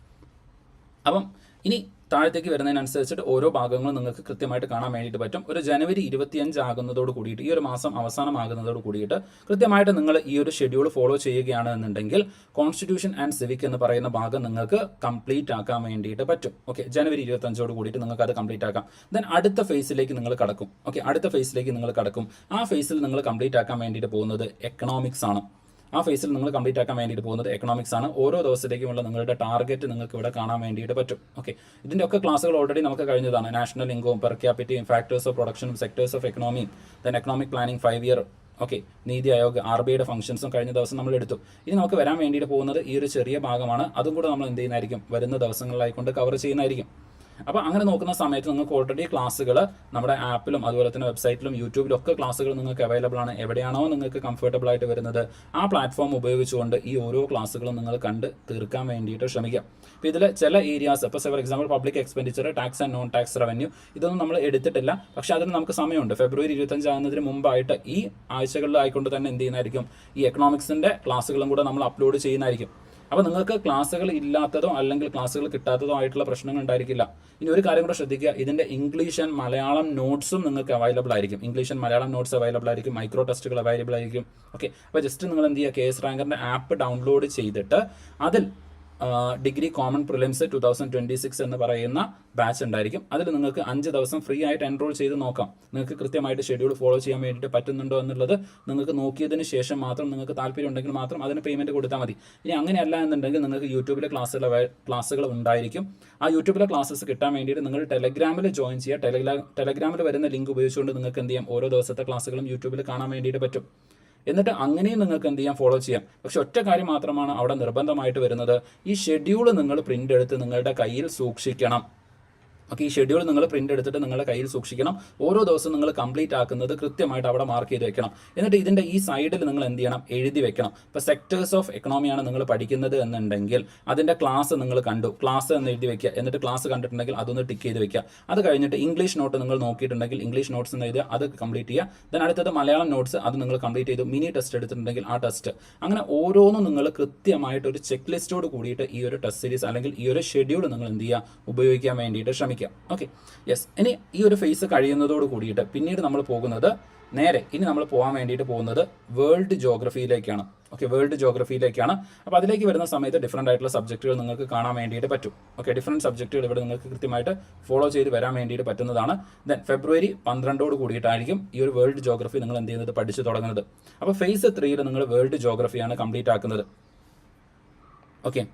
അപ്പം ഇനി താഴത്തേക്ക് വരുന്നതിനനുസരിച്ചിട്ട് ഓരോ ഭാഗങ്ങളും നിങ്ങൾക്ക് കൃത്യമായിട്ട് കാണാൻ വേണ്ടിയിട്ട് പറ്റും. ഒരു ജനുവരി 25 ആകുന്നതോട് കൂടിയിട്ട്, ഈ ഒരു മാസം അവസാനമാകുന്നതോട് കൂടിയിട്ട് കൃത്യമായിട്ട് നിങ്ങൾ ഈ ഒരു ഷെഡ്യൂൾ ഫോളോ ചെയ്യുകയാണ് എന്നുണ്ടെങ്കിൽ കോൺസ്റ്റിറ്റ്യൂഷൻ ആൻഡ് സിവിക് എന്ന് പറയുന്ന ഭാഗം നിങ്ങൾക്ക് കംപ്ലീറ്റ് ആക്കാൻ വേണ്ടിയിട്ട് പറ്റും. ഓക്കെ, ജനുവരി 25 കൂടിയിട്ട് നിങ്ങൾക്ക് അത് കംപ്ലീറ്റ് ആക്കാം. ദെൻ അടുത്ത ഫേസിലേക്ക് നിങ്ങൾ കടക്കും. ഓക്കെ, അടുത്ത ഫേസിലേക്ക് നിങ്ങൾ കടക്കും. ആ ഫേസിൽ നിങ്ങൾ കംപ്ലീറ്റ് ആക്കാൻ വേണ്ടിയിട്ട് പോകുന്നത് എക്കണോമിക്സ് ആണ്. ആ ഫേസിൽ നിങ്ങൾ കംപ്ലീറ്റ് ആക്കാൻ വേണ്ടിയിട്ട് പോകുന്നത് എക്കണോമിക്സ് ആണ്. ഓരോ ദിവസത്തേക്കുമുള്ള നിങ്ങളുടെ ടാർഗറ്റ് നിങ്ങൾക്ക് ഇവിടെ കാണാൻ വേണ്ടിയിട്ട് പറ്റും. ഓക്കെ, ഇതിൻ്റെ ഒക്കെ ക്ലാസ്സുകൾ ഓൾറെഡി നമുക്ക് കഴിഞ്ഞതാണ്. നാഷണൽ ഇൻകം, പെർ ക്യാപിറ്റയും, ഫാക്ടേഴ്സ് ഓഫ് പ്രൊഡക്ഷനും, സെക്ടേഴ്സ് ഓഫ് എക്കണോമിയും, then economic planning 5 year okay, NITI Aayog, RBIയുടെ ഫംഗ്ഷൻസും കഴിഞ്ഞ ദിവസം നമ്മൾ എടുത്തു. ഇനി നമുക്ക് വരാൻ വേണ്ടിയിട്ട് പോകുന്നത് ഈ ഒരു ചെറിയ ഭാഗമാണ്. അതും കൂടെ നമ്മൾ എന്ത് ചെയ്യുന്നതായിരിക്കും, വരുന്ന ദിവസങ്ങളിലായിക്കൊണ്ട് കവർ ചെയ്യുന്നതായിരിക്കും. അപ്പോൾ അങ്ങനെ നോക്കുന്ന സമയത്ത് നിങ്ങൾക്ക് ഓൾറെഡി ക്ലാസ്സുകൾ നമ്മുടെ ആപ്പിലും അതുപോലെ തന്നെ വെബ്സൈറ്റിലും യൂട്യൂബിലും ഒക്കെ ക്ലാസ്സുകൾ നിങ്ങൾക്ക് അവൈലബിൾ ആണ്. എവിടെയാണോ നിങ്ങൾക്ക് കംഫർട്ടബിൾ ആയിട്ട് വരുന്നത് ആ പ്ലാറ്റ്ഫോം ഉപയോഗിച്ചുകൊണ്ട് ഈ ഓരോ ക്ലാസ്സുകളും നിങ്ങൾ കണ്ട് തീർക്കാൻ വേണ്ടിയിട്ട് ശ്രമിക്കാം. അപ്പോൾ ഇതിൽ ചില ഏരിയാസ്, ഇപ്പോൾ for example public expenditure, tax and non tax revenue, ഇതൊന്നും നമ്മൾ എടുത്തിട്ടില്ല. പക്ഷേ അതിന് നമുക്ക് സമയമുണ്ട്. ഫെബ്രുവരി 25 ആകുന്നതിന് മുമ്പായിട്ട് ഈ ആഴ്ചകളിലായിക്കൊണ്ട് തന്നെ എന്ത് ചെയ്യുന്നതായിരിക്കും, ഈ എക്കണോമിക്സിൻ്റെ ക്ലാസ്സുകളും കൂടെ നമ്മൾ അപ്ലോഡ് ചെയ്യുന്നതായിരിക്കും. അപ്പോൾ നിങ്ങൾക്ക് ക്ലാസ്സുകൾ ഇല്ലാത്തതോ അല്ലെങ്കിൽ ക്ലാസ്സുകൾ കിട്ടാത്തതോ ആയിട്ടുള്ള പ്രശ്നങ്ങൾ ഉണ്ടായിരിക്കില്ല. ഇനി ഒരു കാര്യം കൂടെ ശ്രദ്ധിക്കുക, ഇതിൻ്റെ ഇംഗ്ലീഷ് ആൻഡ് മലയാളം നോട്ട്സും നിങ്ങൾക്ക് അവൈലബിൾ ആയിരിക്കും. English and Malayalam notes available ആയിരിക്കും, മൈക്രോ ടെസ്റ്റുകൾ അവൈലബിൾ ആയിരിക്കും. ഓക്കെ, അപ്പോൾ ജസ്റ്റ് നിങ്ങൾ എന്ത് ചെയ്യുക, KS റാങ്കറിൻ്റെ ആപ്പ് ഡൗൺലോഡ് ചെയ്തിട്ട് അതിൽ ഡിഗ്രി കോമൺ പ്രിലിംസ് 2026 എന്ന് പറയുന്ന ബാച്ച് ഉണ്ടായിരിക്കും. അതിൽ നിങ്ങൾക്ക് 5 ദിവസം ഫ്രീ ആയിട്ട് എൻറോൾ ചെയ്ത് നോക്കാം. നിങ്ങൾക്ക് കൃത്യമായിട്ട് ഷെഡ്യൂൾ ഫോളോ ചെയ്യാൻ വേണ്ടിയിട്ട് പറ്റുന്നുണ്ടോ എന്നുള്ളത് നിങ്ങൾക്ക് നോക്കിയതിന് ശേഷം മാത്രം, നിങ്ങൾക്ക് താല്പര്യം ഉണ്ടെങ്കിൽ മാത്രം അതിന് പേയ്മെൻറ്റ് കൊടുത്താൽ മതി. ഇനി അങ്ങനെയല്ല എന്നുണ്ടെങ്കിൽ നിങ്ങൾക്ക് യൂട്യൂബിലെ ക്ലാസ്സുകൾ ഉണ്ടായിരിക്കും. ആ യൂട്യൂബിലെ ക്ലാസ്സസ് കിട്ടാൻ വേണ്ടിയിട്ട് നിങ്ങൾ ടെലഗ്രാമിൽ ജോയിൻ ചെയ്യുക. ടെലഗ്രാമിൽ വരുന്ന ലിങ്ക് ഉപയോഗിച്ചുകൊണ്ട് നിങ്ങൾക്ക് എന്ത് ചെയ്യാം, ഓരോ ദിവസത്തെ ക്ലാസ്സുകളും യൂട്യൂബിൽ കാണാൻ വേണ്ടിയിട്ട് പറ്റും. എന്നിട്ട് അങ്ങനെയും നിങ്ങൾക്ക് എന്ത് ചെയ്യാം, ഫോളോ ചെയ്യാം. പക്ഷെ ഒറ്റ കാര്യം മാത്രമാണ് അവിടെ നിർബന്ധമായിട്ട് വരുന്നത്, ഈ ഷെഡ്യൂൾ നിങ്ങൾ പ്രിൻ്റ് എടുത്ത് നിങ്ങളുടെ കയ്യിൽ സൂക്ഷിക്കണം. ഓക്കെ, ഈ ഷെഡ്യൂൾ നിങ്ങൾ പ്രിൻ്റ് എടുത്തിട്ട് നിങ്ങളുടെ കയ്യിൽ സൂക്ഷിക്കണം. ഓരോ ദിവസവും നിങ്ങൾ കംപ്ലീറ്റ് ആക്കുന്നത് കൃത്യമായിട്ട് അവിടെ മാർക്ക് ചെയ്ത് വെക്കണം. എന്നിട്ട് ഇതിൻ്റെ ഈ സൈഡിൽ നിങ്ങൾ എന്ത് ചെയ്യണം, എഴുതി വെക്കണം. ഇപ്പോൾ സെക്ടേഴ്സ് ഓഫ് എക്കണോമിയാണ് നിങ്ങൾ പഠിക്കുന്നത് എന്നുണ്ടെങ്കിൽ അതിൻ്റെ ക്ലാസ് നിങ്ങൾ കണ്ടു, ക്ലാസ് എന്ന് എഴുതി വെക്കുക. എന്നിട്ട് ക്ലാസ് കണ്ടിട്ടുണ്ടെങ്കിൽ അതൊന്ന് ടിക്ക് ചെയ്ത് വെക്കുക. അത് കഴിഞ്ഞിട്ട് ഇംഗ്ലീഷ് നോട്ട് നിങ്ങൾ നോക്കിയിട്ടുണ്ടെങ്കിൽ ഇംഗ്ലീഷ് നോട്ട്സ് എന്ന് എഴുതുക, അത് കംപ്ലീറ്റ് ചെയ്യുക. ദെൻ അടുത്തത് മലയാളം നോട്ട്സ്, അത് നിങ്ങൾ കംപ്ലീറ്റ് ചെയ്തു. മിനി ടെസ്റ്റ് എടുത്തിട്ടുണ്ടെങ്കിൽ ആ ടെസ്റ്റ്, അങ്ങനെ ഓരോന്നും നിങ്ങൾ കൃത്യമായിട്ട് ഒരു ചെക്ക് ലിസ്റ്റോട് കൂടിയിട്ട് ഈ ഒരു ടെസ്റ്റ് സീരീസ് അല്ലെങ്കിൽ ഈ ഒരു ഷെഡ്യൂൾ നിങ്ങൾ എന്ത് ചെയ്യുക, ഉപയോഗിക്കാൻ വേണ്ടിയിട്ട് ശ്രമിക്കുക. Okay, yes. ഇനി ഈ ഒരു ഫേസ് കഴിയുന്നതോട് കൂടിയിട്ട് പിന്നീട് നമ്മൾ പോകുന്നത് ഇനി നമ്മൾ പോകാൻ വേണ്ടിയിട്ട് പോകുന്നത് വേൾഡ് ജോഗ്രഫിയിലേക്കാണ്. ഓക്കെ, വേൾഡ് ജോഗ്രഫിയിലേക്കാണ്. അപ്പോൾ അതിലേക്ക് വരുന്ന സമയത്ത് ഡിഫറൻ്റ് ആയിട്ടുള്ള സബ്ജക്റ്റുകൾ നിങ്ങൾക്ക് കാണാൻ വേണ്ടിയിട്ട് പറ്റും. ഓക്കെ, ഡിഫറൻറ്റ് സബ്ജക്റ്റുകൾ ഇവിടെ നിങ്ങൾക്ക് കൃത്യമായിട്ട് ഫോളോ ചെയ്ത് വരാൻ വേണ്ടിയിട്ട് പറ്റുന്നതാണ്. ദെൻ ഫെബ്രുവരി 12 കൂടിയിട്ടായിരിക്കും ഈ ഒരു വേൾഡ് ജോഗ്രഫി നിങ്ങൾ എന്ത് ചെയ്യുന്നത്, പഠിച്ചു തുടങ്ങുന്നത്. അപ്പോൾ ഫേസ് 3 നിങ്ങൾ വേൾഡ് ജോഗ്രഫിയാണ് കംപ്ലീറ്റ് ആക്കുന്നത്. ഓക്കെ,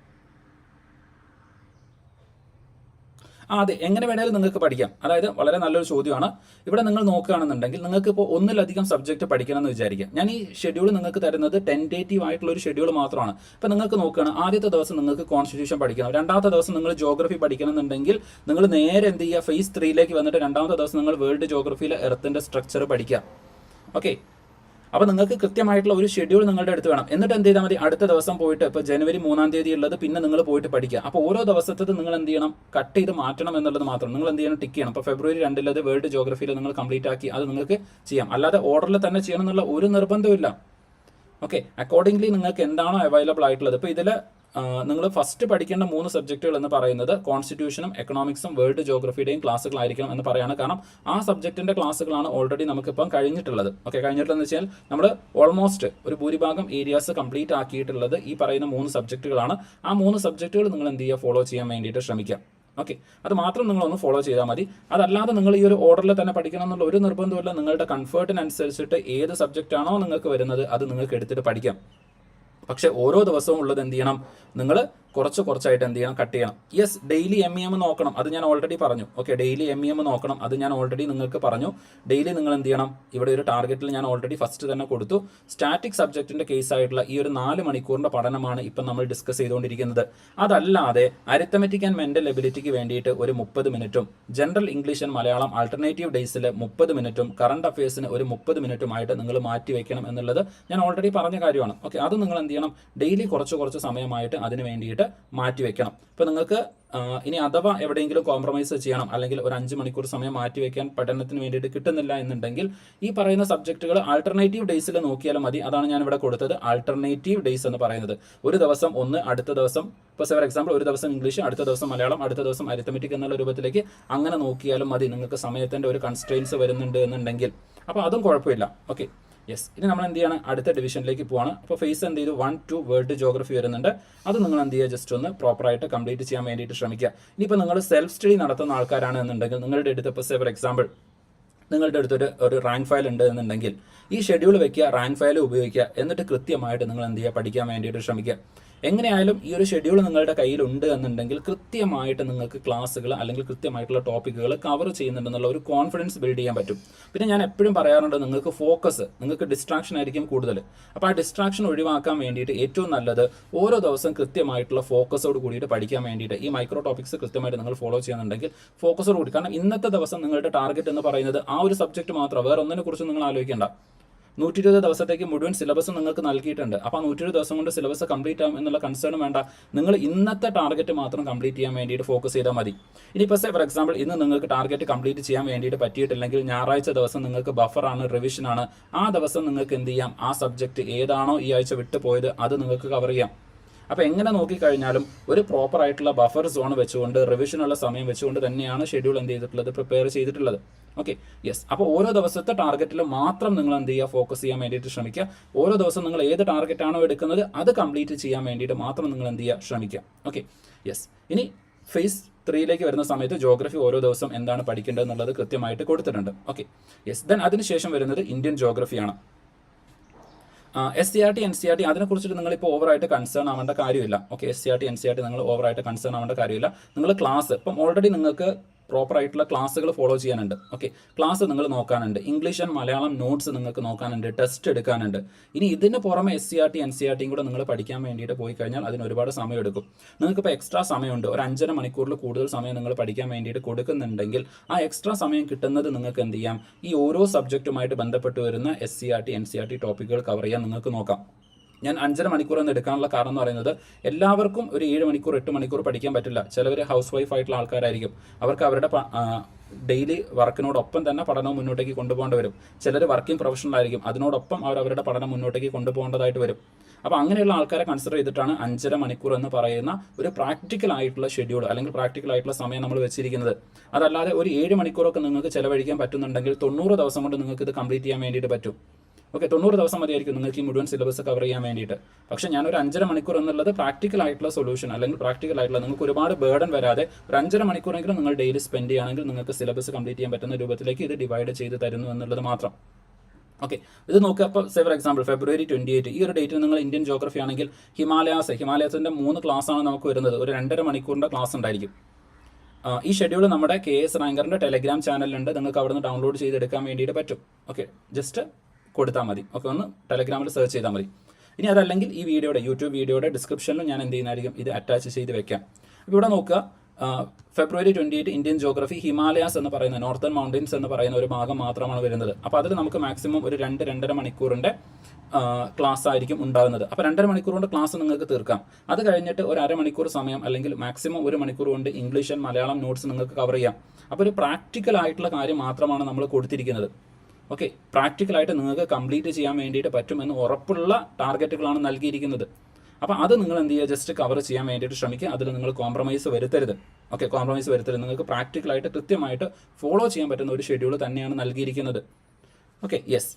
അതെ, എങ്ങനെ വേണേലും നിങ്ങൾക്ക് പഠിക്കാം. അതായത് വളരെ നല്ലൊരു ചോദ്യമാണ്. ഇവിടെ നിങ്ങൾ നോക്കുകയാണെന്നുണ്ടെങ്കിൽ നിങ്ങൾക്ക് ഇപ്പോൾ ഒന്നിലധികം സബ്ജക്റ്റ് പഠിക്കണം എന്ന് വിചാരിക്കാം. ഞാൻ ഈ ഷെഡ്യൂൾ നിങ്ങൾക്ക് തരുന്നത് ടെൻറ്റേറ്റീവ് ആയിട്ടുള്ള ഒരു ഷെഡ്യൂൾ മാത്രമാണ്. ഇപ്പോൾ നിങ്ങൾക്ക് നോക്കുകയാണ്, ആദ്യത്തെ ദിവസം നിങ്ങൾക്ക് കോൺസ്റ്റിറ്റ്യൂഷൻ പഠിക്കണം, രണ്ടാമത്തെ ദിവസം നിങ്ങൾ ജോഗ്രഫി പഠിക്കണം എന്നുണ്ടെങ്കിൽ നിങ്ങൾ നേരെ എന്ത് ചെയ്യുക, ഫേസ് 3 വന്നിട്ട് രണ്ടാമത്തെ ദിവസം നിങ്ങൾ വേൾഡ് ജോഗ്രഫിയിലെ എർത്തിൻ്റെ സ്ട്രക്ചർ പഠിക്കുക. ഓക്കെ, അപ്പോൾ നിങ്ങൾക്ക് കൃത്യമായിട്ടുള്ള ഒരു ഷെഡ്യൂൾ നിങ്ങളുടെ അടുത്ത് വേണം. എന്നിട്ട് എന്ത് ചെയ്താൽ മതി, അടുത്ത ദിവസം പോയിട്ട് ഇപ്പോൾ ജനുവരി 3 ഉള്ളത് പിന്നെ നിങ്ങൾ പോയിട്ട് പഠിക്കുക. അപ്പോൾ ഓരോ ദിവസത്തത് നിങ്ങൾ എന്ത് ചെയ്യണം, കട്ട് ചെയ്ത് മാറ്റണം എന്നുള്ളത് മാത്രം നിങ്ങൾ എന്ത് ചെയ്യണം, ടിക്ക് ചെയ്യണം. അപ്പോൾ ഫെബ്രുവരി 2 വേൾഡ് ജോഗ്രഫിയിൽ നിങ്ങൾ കംപ്ലീറ്റ് ആക്കി, അത് നിങ്ങൾക്ക് ചെയ്യാം. അല്ലാതെ ഓർഡറിൽ തന്നെ ചെയ്യണം എന്നുള്ള ഒരു നിർബന്ധമില്ല. ഓക്കെ, അക്കോർഡിംഗ്ലി നിങ്ങൾക്ക് എന്താണോ അവൈലബിൾ ആയിട്ടുള്ളത്. ഇപ്പോൾ ഇതിൽ നിങ്ങൾ ഫസ്റ്റ് പഠിക്കേണ്ട 3 സബ്ജക്റ്റുകൾ എന്ന് പറയുന്നത് കോൺസ്റ്റിറ്റ്യൂഷനും എക്കണോമിക്സും വേൾഡ് ജോഗ്രഫിയുടെയും ക്ലാസ്സുകളായിരിക്കണം എന്ന് പറയാണ്. കാരണം ആ സബ്ജക്റ്റിൻ്റെ ക്ലാസ്സുകളാണ് ഓൾറെഡി നമുക്കിപ്പം കഴിഞ്ഞിട്ടുള്ളത്. ഓക്കെ, കഴിഞ്ഞിട്ടുള്ളതെന്ന് വെച്ചാൽ നമ്മൾ ഓൾമോസ്റ്റ് ഒരു ഭൂരിഭാഗം ഏരിയാസ് കംപ്ലീറ്റ് ആക്കിയിട്ടുള്ളത് ഈ പറയുന്ന 3 സബ്ജക്റ്റുകളാണ്. ആ 3 സബ്ജക്റ്റുകൾ നിങ്ങൾ എന്ത് ചെയ്യുക, ഫോളോ ചെയ്യാൻ വേണ്ടിയിട്ട് ശ്രമിക്കുക. ഓക്കെ, അത് മാത്രം നിങ്ങളൊന്ന് ഫോളോ ചെയ്താൽ മതി. അതല്ലാതെ നിങ്ങൾ ഈ ഒരു ഓർഡറിൽ തന്നെ പഠിക്കണം എന്നുള്ള ഒരു നിർബന്ധമില്ല. നിങ്ങളുടെ കംഫർട്ടിനനുസരിച്ചിട്ട് ഏത് സബ്ജക്റ്റാണോ നിങ്ങൾക്ക് വരുന്നത് അത് നിങ്ങൾക്ക് എടുത്തിട്ട് പഠിക്കാം. പക്ഷേ ഓരോ ദിവസവും ഉള്ളത് എന്ത് ചെയ്യണം, നിങ്ങൾ കുറച്ചായിട്ട് എന്ത് ചെയ്യണം, കട്ട് ചെയ്യണം. യെസ്, ഡെയിലി MEM നോക്കണം, അത് ഞാൻ ഓൾറെഡി പറഞ്ഞു. ഓക്കെ, ഡെയിലി MEM നോക്കണം, അത് ഞാൻ ഓൾറെഡി നിങ്ങൾക്ക് പറഞ്ഞു. ഡെയിലി നിങ്ങൾ എന്ത് ചെയ്യണം, ഇവിടെ ഒരു ടാർഗറ്റിൽ ഞാൻ ഓൾറെഡി ഫസ്റ്റ് തന്നെ കൊടുത്തു. സ്റ്റാറ്റിക് സബ്ജക്റ്റിൻ്റെ കേസ് ആയിട്ടുള്ള ഈ ഒരു 4 മണിക്കൂറിൻ്റെ പഠനമാണ് ഇപ്പം നമ്മൾ ഡിസ്കസ് ചെയ്തുകൊണ്ടിരിക്കുന്നത്. അതല്ലാതെ അരിത്തമെറ്റിക് ആൻഡ് മെൻ്റൽ എബിലിറ്റിക്ക് വേണ്ടിയിട്ട് ഒരു 30 മിനിറ്റും, general English and Malayalam alternative ഡേയ്സിൽ 30 മിനിറ്റും, കറണ്ട് അഫയേഴ്സിന് ഒരു 30 മിനിറ്റുമായിട്ട് നിങ്ങൾ മാറ്റി വെക്കണം എന്നുള്ളത് ഞാൻ ഓൾറെഡി പറഞ്ഞ കാര്യമാണ്. ഓക്കെ, അത് നിങ്ങൾ എന്ത് ചെയ്യണം, ഡെയിലി കുറച്ച് സമയമായിട്ട് അതിന് വേണ്ടിയിട്ട് മാറ്റി വെക്കണം. ഇപ്പോൾ നിങ്ങൾക്ക് ഇനി അഥവാ എവിടെയെങ്കിലും കോംപ്രമൈസ് ചെയ്യണം, അല്ലെങ്കിൽ ഒരു 5 മണിക്കൂർ സമയം മാറ്റി വെക്കാൻ പഠനത്തിന് വേണ്ടിയിട്ട് കിട്ടുന്നില്ല എന്നുണ്ടെങ്കിൽ ഈ പറയുന്ന സബ്ജക്റ്റുകൾ ആൾട്ടർനേറ്റീവ് ഡേയ്സിൽ നോക്കിയാലും മതി. അതാണ് ഞാൻ ഇവിടെ കൊടുത്തത്, ആൾട്ടർനേറ്റീവ് ഡേയ്സ് എന്ന് പറയുന്നത്. ഒരു ദിവസം ഒന്ന്, അടുത്ത ദിവസം ഇപ്പോൾ ഫോർ എക്സാമ്പിൾ ഒരു ദിവസം ഇംഗ്ലീഷ്, അടുത്ത ദിവസം മലയാളം, അടുത്ത ദിവസം അരിത്തമെറ്റിക് എന്നുള്ള രൂപത്തിലേക്ക് അങ്ങനെ നോക്കിയാലും മതി. നിങ്ങൾക്ക് സമയത്തിൻ്റെ ഒരു കൺസ്ട്രെയിൻസ് വരുന്നുണ്ട് എന്നുണ്ടെങ്കിൽ അപ്പോൾ അതും കുഴപ്പമില്ല. Okay, yes. ഇനി നമ്മൾ എന്ത് ചെയ്യണം, അടുത്ത ഡിവിഷനിലേക്ക് പോവാണ്. അപ്പോൾ ഫേസ് എന്ത് ചെയ്തു, 1-2 വേൾഡ് ജോഗ്രഫി വരുന്നുണ്ട്. അത് നിങ്ങൾ എന്ത് ചെയ്യുക, ജസ്റ്റ് ഒന്ന് പ്രോപ്പറായിട്ട് കംപ്ലീറ്റ് ചെയ്യാൻ വേണ്ടിയിട്ട് ശ്രമിക്കുക. ഇനിയിപ്പോൾ നിങ്ങൾ സെൽഫ് സ്റ്റഡി നടത്തുന്ന ആൾക്കാരാണ് എന്നുണ്ടെങ്കിൽ നിങ്ങളുടെ അടുത്ത് ഇപ്പോൾ ഫോർ എക്സാമ്പിൾ നിങ്ങളുടെ അടുത്തൊരു റാങ്ക് ഫയൽ ഉണ്ട് എന്നുണ്ടെങ്കിൽ ഈ ഷെഡ്യൂൾ വെക്കുക, റാങ്ക് ഫയൽ ഉപയോഗിക്കുക. എന്നിട്ട് കൃത്യമായിട്ട് നിങ്ങൾ എന്ത് ചെയ്യുക, പഠിക്കാൻ വേണ്ടിയിട്ട് ശ്രമിക്കുക. എങ്ങനെയായാലും ഈ ഒരു ഷെഡ്യൂൾ നിങ്ങളുടെ കയ്യിലുണ്ട് എന്നുണ്ടെങ്കിൽ കൃത്യമായിട്ട് നിങ്ങൾക്ക് ക്ലാസ്സുകൾ അല്ലെങ്കിൽ കൃത്യമായിട്ടുള്ള ടോപ്പിക്കുകൾ കവർ ചെയ്യുന്നുണ്ടെന്നുള്ള ഒരു കോൺഫിഡൻസ് ബിൽഡ് ചെയ്യാൻ പറ്റും. പിന്നെ ഞാൻ എപ്പോഴും പറയാറുണ്ട്, നിങ്ങൾക്ക് ഫോക്കസ്, നിങ്ങൾക്ക് ഡിസ്ട്രാക്ഷൻ ആയിരിക്കും കൂടുതൽ. അപ്പോൾ ആ ഡിസ്ട്രാക്ഷൻ ഒഴിവാക്കാൻ വേണ്ടിയിട്ട് ഏറ്റവും നല്ലത് ഓരോ ദിവസം കൃത്യമായിട്ടുള്ള ഫോക്കസോട് കൂടിയിട്ട് പഠിക്കാൻ വേണ്ടിയിട്ട് ഈ മൈക്രോ ടോപ്പിക്സ് കൃത്യമായിട്ട് നിങ്ങൾ ഫോളോ ചെയ്യുന്നുണ്ടെങ്കിൽ ഫോക്കസോട് കൂടി. കാരണം ഇന്നത്തെ ദിവസം നിങ്ങളുടെ ടാർഗറ്റ് എന്ന് പറയുന്നത് ആ ഒരു സബ്ജക്റ്റ് മാത്രം, വേറെ ഒന്നിനെ കുറിച്ച് നിങ്ങൾ ആലോചിക്കേണ്ട. 120 ദിവസത്തേക്ക് മുഴുവൻ സിലബസ് നിങ്ങൾക്ക് നൽകിയിട്ടുണ്ട്. അപ്പോൾ 120 ദിവസം കൊണ്ട് സിലബസ് കംപ്ലീറ്റ് ആകും എന്നുള്ള കൺസേൺ വേണ്ട. നിങ്ങൾ ഇന്നത്തെ ടാർഗറ്റ് മാത്രം കംപ്ലീറ്റ് ചെയ്യാൻ വേണ്ടിയിട്ട് ഫോക്കസ് ചെയ്താൽ മതി. ഇനിയിപ്പോൾ ഫോർ എക്സാമ്പിൾ ഇന്ന് നിങ്ങൾക്ക് ടാർഗറ്റ് കംപ്ലീറ്റ് ചെയ്യാൻ വേണ്ടിയിട്ട് പറ്റിയിട്ടില്ലെങ്കിൽ ഞായറാഴ്ച ദിവസം നിങ്ങൾക്ക് ബഫറാണ്, റിവിഷനാണ്. ആ ദിവസം നിങ്ങൾക്ക് എന്ത് ചെയ്യാം, ആ സബ്ജക്റ്റ് ഏതാണോ ഈ ആഴ്ച വിട്ടു പോയത് അത് നിങ്ങൾക്ക് കവർ ചെയ്യാം. അപ്പോൾ എങ്ങനെ നോക്കിക്കഴിഞ്ഞാലും ഒരു പ്രോപ്പർ ആയിട്ടുള്ള ബഫർ സോൺ വെച്ചുകൊണ്ട് റിവിഷനുള്ള സമയം വെച്ചുകൊണ്ട് തന്നെയാണ് ഷെഡ്യൂൾ എന്ത് ചെയ്തിട്ടുള്ളത്, പ്രിപ്പയർ ചെയ്തിട്ടുള്ളത്. Okay, yes. അപ്പോൾ ഓരോ ദിവസത്തെ ടാർഗറ്റിൽ മാത്രം നിങ്ങൾ എന്ത് ചെയ്യുക, ഫോക്കസ് ചെയ്യാൻ വേണ്ടിയിട്ട് ശ്രമിക്കുക. ഓരോ ദിവസം നിങ്ങൾ ഏത് ടാർഗറ്റാണോ എടുക്കുന്നത് അത് കംപ്ലീറ്റ് ചെയ്യാൻ വേണ്ടിയിട്ട് മാത്രം നിങ്ങൾ എന്ത് ചെയ്യുക, ശ്രമിക്കുക. Okay, yes. ഇനി ഫേസ് 3ലേക്ക് വരുന്ന സമയത്ത് ജോഗ്രഫി ഓരോ ദിവസം എന്താണ് പഠിക്കേണ്ടത് എന്നുള്ളത് കൃത്യമായിട്ട് കൊടുത്തിട്ടുണ്ട്. Okay, yes. ദെൻ അതിനുശേഷം വരുന്നത് ഇന്ത്യൻ ജോഗ്രഫിയാണ്. SCERT NCERT അതിനെക്കുറിച്ചിട്ട് നിങ്ങളിപ്പോൾ ഓവറായിട്ട് കൺസേൺ ആവേണ്ട കാര്യമില്ല. ഓക്കെ, SCERT NCERT നിങ്ങൾ ഓവറായിട്ട് കൺസേൺ ആവേണ്ട കാര്യമില്ല. നിങ്ങൾ ക്ലാസ് ഇപ്പം ഓൾറെഡി നിങ്ങൾക്ക് പ്രോപ്പർ ആയിട്ടുള്ള ക്ലാസ്സുകൾ ഫോളോ ചെയ്യാനുണ്ട്. ഓക്കെ, ക്ലാസ് നിങ്ങൾ നോക്കാനുണ്ട്, ഇംഗ്ലീഷ് ആൻഡ് മലയാളം നോട്ട്സ് നിങ്ങൾക്ക് നോക്കാനുണ്ട്, ടെസ്റ്റ് എടുക്കാനുണ്ട്. ഇനി ഇതിന് പുറമെ SCERT NCERT കൂടെ നിങ്ങൾ പഠിക്കാൻ വേണ്ടിയിട്ട് പോയി കഴിഞ്ഞാൽ അതിന് ഒരുപാട് സമയം എടുക്കും. നിങ്ങൾക്കിപ്പോൾ എക്സ്ട്രാ സമയമുണ്ട്, ഒരു 5.5 മണിക്കൂറിൽ കൂടുതൽ സമയം നിങ്ങൾ പഠിക്കാൻ വേണ്ടിയിട്ട് കൊടുക്കുന്നുണ്ടെങ്കിൽ ആ എക്സ്ട്രാ സമയം കിട്ടുന്നത് നിങ്ങൾക്ക് എന്ത് ചെയ്യാം, ഈ ഓരോ സബ്ജക്റ്റുമായിട്ട് ബന്ധപ്പെട്ട് വരുന്ന SCERT NCERT ടോപ്പിക്കുകൾ കവർ ചെയ്യാൻ നിങ്ങൾക്ക് നോക്കാം. ഞാൻ 5.5 മണിക്കൂർ എന്ന് എടുക്കാനുള്ള കാരണം എന്ന് പറയുന്നത് എല്ലാവർക്കും ഒരു 7 മണിക്കൂർ 8 മണിക്കൂർ പഠിക്കാൻ പറ്റില്ല. ചിലവർ ഹൗസ് വൈഫ് ആയിട്ടുള്ള ആൾക്കാരായിരിക്കും, അവർക്ക് അവരുടെ ഡെയിലി വർക്കിനോടൊപ്പം തന്നെ പഠനവും മുന്നോട്ടേക്ക് കൊണ്ടുപോകേണ്ടി വരും. ചിലർ വർക്കിംഗ് പ്രൊഫഷണൽ ആയിരിക്കും, അതിനോടൊപ്പം അവരുടെ പഠനം മുന്നോട്ടേക്ക് കൊണ്ടുപോകേണ്ടതായിട്ട് വരും. അപ്പോൾ അങ്ങനെയുള്ള ആൾക്കാരെ കൺസിഡർ ചെയ്തിട്ടാണ് 5.5 മണിക്കൂർ എന്ന് പറയുന്ന ഒരു പ്രാക്ടിക്കൽ ആയിട്ടുള്ള ഷെഡ്യൂൾ അല്ലെങ്കിൽ പ്രാക്ടിക്കൽ ആയിട്ടുള്ള സമയം നമ്മൾ വെച്ചിരിക്കുന്നത്. അതല്ലാതെ ഒരു 7 മണിക്കൂറൊക്കെ നിങ്ങൾക്ക് ചിലവഴിക്കാൻ പറ്റുന്നുണ്ടെങ്കിൽ 90 ദിവസം കൊണ്ട് നിങ്ങൾക്ക് ഇത് കംപ്ലീറ്റ് ചെയ്യാൻ വേണ്ടിയിട്ട് പറ്റും. ഓക്കെ, 90 ദിവസം മതിയായിരിക്കും നിങ്ങൾക്ക് ഈ മുഴുവൻ സിലബസ് കവർ ചെയ്യാൻ വേണ്ടിയിട്ട്. പക്ഷേ ഞാനൊരു 5.5 മണിക്കൂർ എന്നുള്ളത് പ്രാക്ടിക്കൽ ആയിട്ടുള്ള സൊല്യൂഷൻ അല്ലെങ്കിൽ പ്രാക്ടിക്കൽ ആയിട്ടുള്ള നിങ്ങൾക്ക് ഒരുപാട് ബേർഡൻ വരാതെ ഒരു 5.5 മണിക്കൂറെങ്കിലും നിങ്ങൾ ഡെയിലി സ്പെൻഡ് ചെയ്യുകയാണെങ്കിൽ നിങ്ങൾക്ക് സിലബസ് കംപ്ലീറ്റ് ചെയ്യാൻ പറ്റുന്ന രൂപത്തിലേക്ക് ഇത് ഡിവൈഡ് ചെയ്ത് തരുന്നു എന്നുള്ളത് മാത്രം. ഓക്കെ, ഇത് നോക്കുക. അപ്പോൾ ഫോർ എക്സാമ്പിൾ February 28 ഈ ഒരു ഡേറ്റിൽ നിങ്ങൾ ഇന്ത്യൻ ജോഗ്രഫി ആണെങ്കിൽ ഹിമാലയത്തിൻ്റെ 3 ക്ലാസ്സാണ് നമുക്ക് വരുന്നത്. ഒരു 2.5 മണിക്കൂറിൻ്റെ ക്ലാസ് ഉണ്ടായിരിക്കും. ഈ ഷെഡ്യൂൾ നമ്മുടെ KS റാങ്കറിൻ്റെ ടെലഗ്രാം ചാനലിലുണ്ട്, നിങ്ങൾക്ക് അവിടെ നിന്ന് ഡൗൺലോഡ് ചെയ്തെടുക്കാൻ വേണ്ടിയിട്ട് പറ്റും. ഓക്കെ, ജസ്റ്റ് കൊടുത്താൽ മതി. ഓക്കെ, ഒന്ന് ടെലഗ്രാമിൽ സെർച്ച് ചെയ്താൽ മതി. ഇനി അതല്ലെങ്കിൽ ഈ യൂട്യൂബ് വീഡിയോയുടെ ഡിസ്ക്രിപ്ഷനിലും ഞാൻ എന്ത് ചെയ്യുന്നതായിരിക്കും, ഇത് അറ്റാച്ച് ചെയ്ത് വെക്കാം. അപ്പോൾ ഇവിടെ നോക്കുക, February 28 ഇന്ത്യൻ ജോഗ്രഫി ഹിമാലയാസ് എന്ന് പറയുന്ന നോർത്തേൺ മൗണ്ടൻസ് എന്ന് പറയുന്ന ഒരു ഭാഗം മാത്രമാണ് വരുന്നത്. അപ്പോൾ അതിൽ നമുക്ക് മാക്സിമം ഒരു 2-2.5 മണിക്കൂറിൻ്റെ ക്ലാസ് ആയിരിക്കും ഉണ്ടാകുന്നത്. അപ്പോൾ 2.5 മണിക്കൂർ കൊണ്ട് ക്ലാസ് നിങ്ങൾക്ക് തീർക്കാം. അത് കഴിഞ്ഞിട്ട് ഒരു അരമണിക്കൂർ സമയം അല്ലെങ്കിൽ മാക്സിമം 1 മണിക്കൂർ കൊണ്ട് ഇംഗ്ലീഷ് ആൻഡ് മലയാളം നോട്ട്സ് നിങ്ങൾക്ക് കവർ ചെയ്യാം. അപ്പോൾ ഒരു പ്രാക്ടിക്കൽ ആയിട്ടുള്ള കാര്യം മാത്രമാണ് നമ്മൾ കൊടുത്തിരിക്കുന്നത്. ഓക്കെ, പ്രാക്ടിക്കലായിട്ട് നിങ്ങൾക്ക് കംപ്ലീറ്റ് ചെയ്യാൻ വേണ്ടിയിട്ട് പറ്റുമെന്ന് ഉറപ്പുള്ള ടാർഗറ്റുകളാണ് നൽകിയിരിക്കുന്നത്. അപ്പോൾ അത് നിങ്ങൾ എന്ത് ചെയ്യുക, ജസ്റ്റ് കവർ ചെയ്യാൻ വേണ്ടിയിട്ട് ശ്രമിക്കുക. അതിൽ നിങ്ങൾ കോംപ്രമൈസ് വരുത്തരുത്. ഓക്കെ, കോംപ്രമൈസ് വരുത്തരുത്. നിങ്ങൾക്ക് പ്രാക്ടിക്കലായിട്ട് കൃത്യമായിട്ട് ഫോളോ ചെയ്യാൻ പറ്റുന്ന ഒരു ഷെഡ്യൂൾ തന്നെയാണ് നൽകിയിരിക്കുന്നത്. Okay, yes.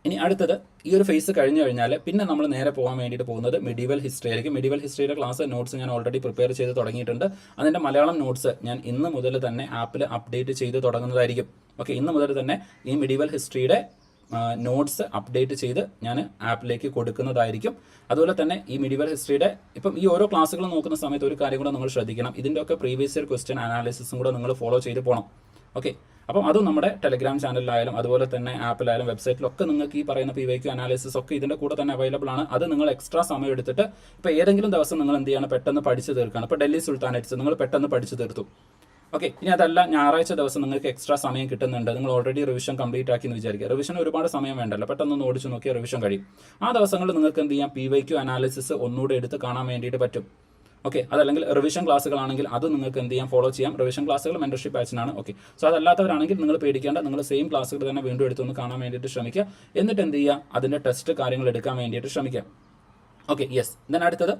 ഇനി അടുത്തത് ഈ ഒരു ഫേസ് കഴിഞ്ഞു കഴിഞ്ഞാൽ പിന്നെ നമ്മൾ നേരെ പോകാൻ വേണ്ടിയിട്ട് പോകുന്നത് മിഡീവൽ ഹിസ്റ്ററി ആയിരിക്കും. മിഡീവൽ ഹിസ്റ്ററിയുടെ ക്ലാസ് നോട്ട്സ് ഞാൻ ഓൾറെഡി പ്രിപ്പയർ ചെയ്ത് തുടങ്ങിയിട്ടുണ്ട്. അതിൻ്റെ മലയാളം നോട്ട്സ് ഞാൻ ഇന്ന് മുതൽ തന്നെ ആപ്പിൽ അപ്ഡേറ്റ് ചെയ്ത് തുടങ്ങുന്നതായിരിക്കും. ഓക്കെ, ഇന്ന് മുതൽ തന്നെ ഈ മിഡീവൽ ഹിസ്റ്ററിയുടെ നോട്ട്സ് അപ്ഡേറ്റ് ചെയ്ത് ഞാൻ ആപ്പിലേക്ക് കൊടുക്കുന്നതായിരിക്കും. അതുപോലെ തന്നെ ഈ മിഡീവൽ ഹിസ്റ്ററിയുടെ ഇപ്പം ഈ ഓരോ ക്ലാസ്സുകൾ നോക്കുന്ന സമയത്ത് ഒരു കാര്യം കൂടെ നിങ്ങൾ ശ്രദ്ധിക്കണം, ഇതിൻ്റെ ഒക്കെ പ്രീവിയസ് ഇയർ ക്വസ്റ്റ്യൻ അനാലിസിസും കൂടെ നിങ്ങൾ ഫോളോ ചെയ്ത് പോകണം. ഓക്കെ, അപ്പം അതും നമ്മുടെ ടെലഗ്രാം ചാനലിലായാലും അതുപോലെ തന്നെ ആപ്പിലായാലും വെബ്സൈറ്റിലൊക്കെ നിങ്ങൾക്ക് ഈ പറയുന്ന PYQ അനാലിസിസ് ഒക്കെ ഇതിൻ്റെ കൂടെ തന്നെ അവൈലബിൾ ആണ്. അത് നിങ്ങൾ എക്സ്ട്രാ സമയം എടുത്തിട്ട് ഇപ്പോൾ ഏതെങ്കിലും ദിവസം നിങ്ങൾ എന്ത് ചെയ്യണം, പെട്ടെന്ന് പഠിച്ച് തീർക്കണം. ഇപ്പോൾ ഡൽഹി സുൽത്താനേറ്റ്സ് നിങ്ങൾ പെട്ടെന്ന് പഠിച്ച് തീർത്തു. ഓക്കെ, ഇനി അതല്ല ഞായറാഴ്ച ദിവസം നിങ്ങൾക്ക് എക്സ്ട്രാ സമയം കിട്ടുന്നുണ്ട്, നിങ്ങൾ ഓൾറെഡി റിവിഷൻ കംപ്ലീറ്റ് ആക്കി എന്ന് വിചാരിക്കുക. റിവിഷൻ ഒരുപാട് സമയം വേണ്ടല്ലോ, പെട്ടെന്ന് ഓടിച്ച് നോക്കിയാൽ റിവിഷൻ കഴിയും. ആ ദിവസങ്ങളിൽ നിങ്ങൾക്ക് എന്ത് ചെയ്യാം, PYQ അനാലിസിസ് ഒന്നുകൂടെ എടുത്ത് കാണാൻ വേണ്ടിയിട്ട് പറ്റും. ഓക്കെ, അതല്ലെങ്കിൽ റിവിഷൻ ക്ലാസ്സുകളാണെങ്കിൽ അത് നിങ്ങൾക്ക് എന്ത് ചെയ്യാം, ഫോളോ ചെയ്യാം. റിവിഷൻ ക്ലാസ്സുകൾ മെൻറ്റർഷിപ്പ് ബാച്ചിനാണ്. ഓക്കെ, സോ അതല്ലാത്തവരാണെങ്കിൽ നിങ്ങൾ പേടിക്കേണ്ട, നിങ്ങൾ സെയിം ക്ലാസ്സുകൾ തന്നെ വീണ്ടും എടുത്തൊന്ന് കാണാൻ വേണ്ടിയിട്ട് ശ്രമിക്കുക. എന്നിട്ട് എന്ത് ചെയ്യുക, അതിൻ്റെ ടെസ്റ്റ് കാര്യങ്ങൾ എടുക്കാൻ വേണ്ടിയിട്ട് ശ്രമിക്കുക. Okay, yes. ദെൻ അടുത്തത്